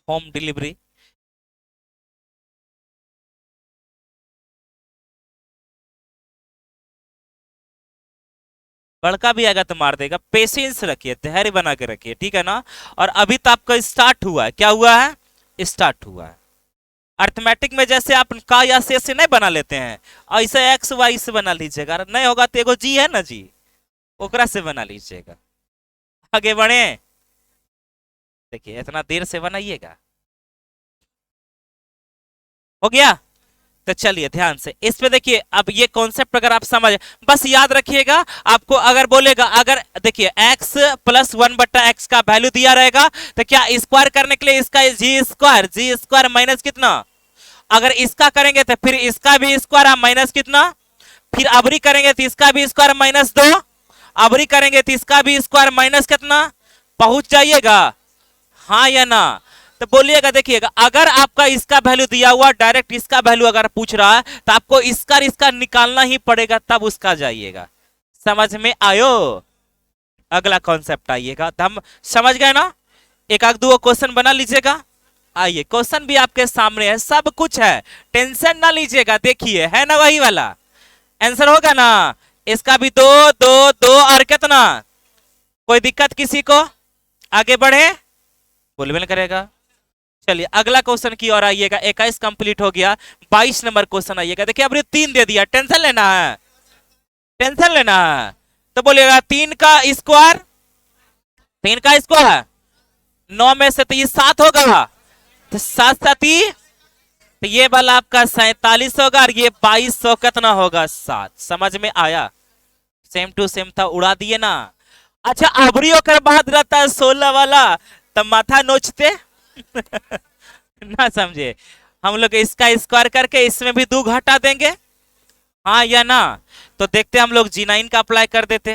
होम डिलीवरी। बड़का भी आएगा तो मार देगा, पेशेंस रखिए, धैर्य बना के रखिए, ठीक है ना। और अभी तो आपका स्टार्ट हुआ है, क्या हुआ है, स्टार्ट हुआ है। अर्थमेटिक में जैसे आप का या से नहीं बना लेते हैं, ऐसे एक्स वाई से बना लीजिएगा, अगर नहीं होगा तो एगो जी है ना जी, ओकरा से बना लीजिएगा। आगे बढ़े, देखिए इतना देर से बनाइएगा, हो गया। तो चलिए ध्यान से इस पे देखिए, अब ये कॉन्सेप्ट अगर आप समझ, बस याद रखिएगा, आपको अगर बोलेगा, अगर देखिए x प्लस 1/x का वैल्यू दिया रहेगा, तो क्या स्क्वायर करने के लिए इसका जी स्क्वायर माइनस कितना, अगर इसका करेंगे तो फिर इसका भी स्क्वायर माइनस कितना, फिर अबरी करेंगे तो इसका भी स्क्वायर -2, अबरी करेंगे तो इसका भी स्क्वायर माइनस कितना, पहुंच जाइएगा, हाँ या ना। तो बोलिएगा, देखिएगा अगर आपका इसका वैल्यू दिया हुआ, डायरेक्ट इसका वैल्यू अगर पूछ रहा है तो आपको इसका निकालना ही पड़ेगा, तब उसका जाइएगा। समझ में आयो। अगला कॉन्सेप्ट आइएगा, तो हम समझ गए ना, एक आध दो क्वेश्चन बना लीजिएगा। आइए, क्वेश्चन भी आपके सामने है, सब कुछ है, टेंशन ना लीजिएगा, देखिए है ना वही वाला आंसर होगा ना। इसका भी 2 2 2 और कितना, कोई दिक्कत किसी को, आगे बढ़े, बोलबेल करेगा। चलिए अगला क्वेश्चन की ओर आइएगा, 21 कंप्लीट हो गया, 22 नंबर क्वेश्चन आइएगा। देखिए अब 3 दे दिया, टेंशन लेना है, टेंशन लेना है, तो बोलिएगा 3 का स्क्वायर, 3 का स्क्वायर 9 में से तो ये 7 होगा, तो 7 7 तो ये वाला आपका 47 होगा, और ये 2200 कितना होगा 7। समझ में आया, सेम टू सेम था, उड़ा दिए ना। अच्छा अबरियो कर बाद रहता है 16 वाला, तब माथा नोचते ना समझे, हम लोग इसका स्क्वायर करके इसमें भी 2 घटा देंगे, हाँ या ना। तो देखते हम लोग G9 का अप्लाई कर देते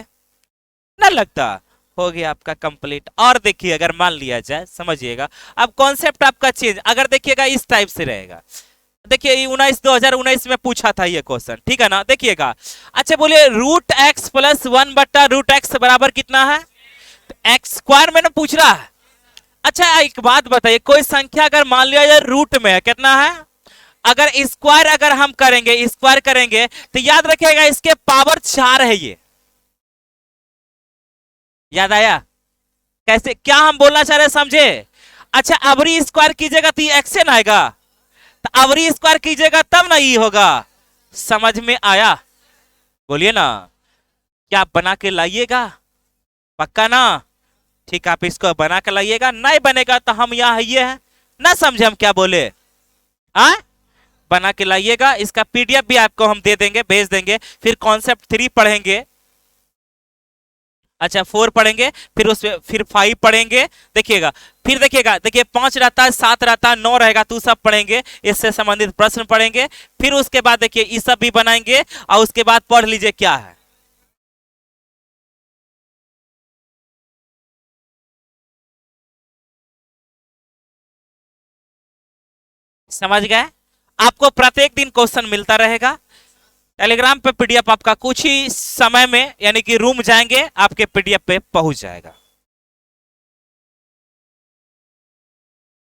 ना, लगता हो गया आपका कंप्लीट। और देखिए अगर मान लिया जाए, समझिएगा अब कॉन्सेप्ट आपका चेंज, अगर देखिएगा इस टाइप से रहेगा। देखिए 2019 में पूछा था ये क्वेश्चन, ठीक है ना, देखिएगा। अच्छा बोलिए √x प्लस 1/√x बराबर कितना है, एक्स स्क्वायर में ना पूछ रहा है। अच्छा एक बात बताइए, कोई संख्या अगर मान लिया जाए रूट में है, कितना है, अगर स्क्वायर अगर हम करेंगे, स्क्वायर करेंगे तो याद रखिएगा इसके पावर 4 है, ये याद आया कैसे, क्या हम बोलना चाह रहे समझे। अच्छा अबरी स्क्वायर कीजिएगा तो ये एक्शन आएगा, तो अबरी स्क्वायर कीजिएगा तब ना ये होगा, समझ में आया, बोलिए ना। क्या आप बना के लाइएगा? पक्का ना? ठीक, आप इसको बना के लाइएगा, नहीं बनेगा तो हम यहाँ ये है ना, समझे हम क्या बोले? आ बना के लाइएगा, इसका पीडीएफ भी आपको हम दे देंगे, भेज देंगे। फिर कॉन्सेप्ट 3 पढ़ेंगे, अच्छा 4 पढ़ेंगे, फिर उसमें फिर 5 पढ़ेंगे। देखिएगा, फिर देखिएगा, देखिए 5 रहता है, 7 रहता है, 9 रहेगा, तो सब पढ़ेंगे, इससे संबंधित प्रश्न पढ़ेंगे। फिर उसके बाद देखिए ये सब भी बनाएंगे, और उसके बाद पढ़ लीजिए क्या है। समझ गए? आपको प्रत्येक दिन क्वेश्चन मिलता रहेगा। टेलीग्राम पे पीडीएफ आपका कुछ ही समय में, यानी कि रूम जाएंगे आपके पीडीएफ पे पहुंच जाएगा।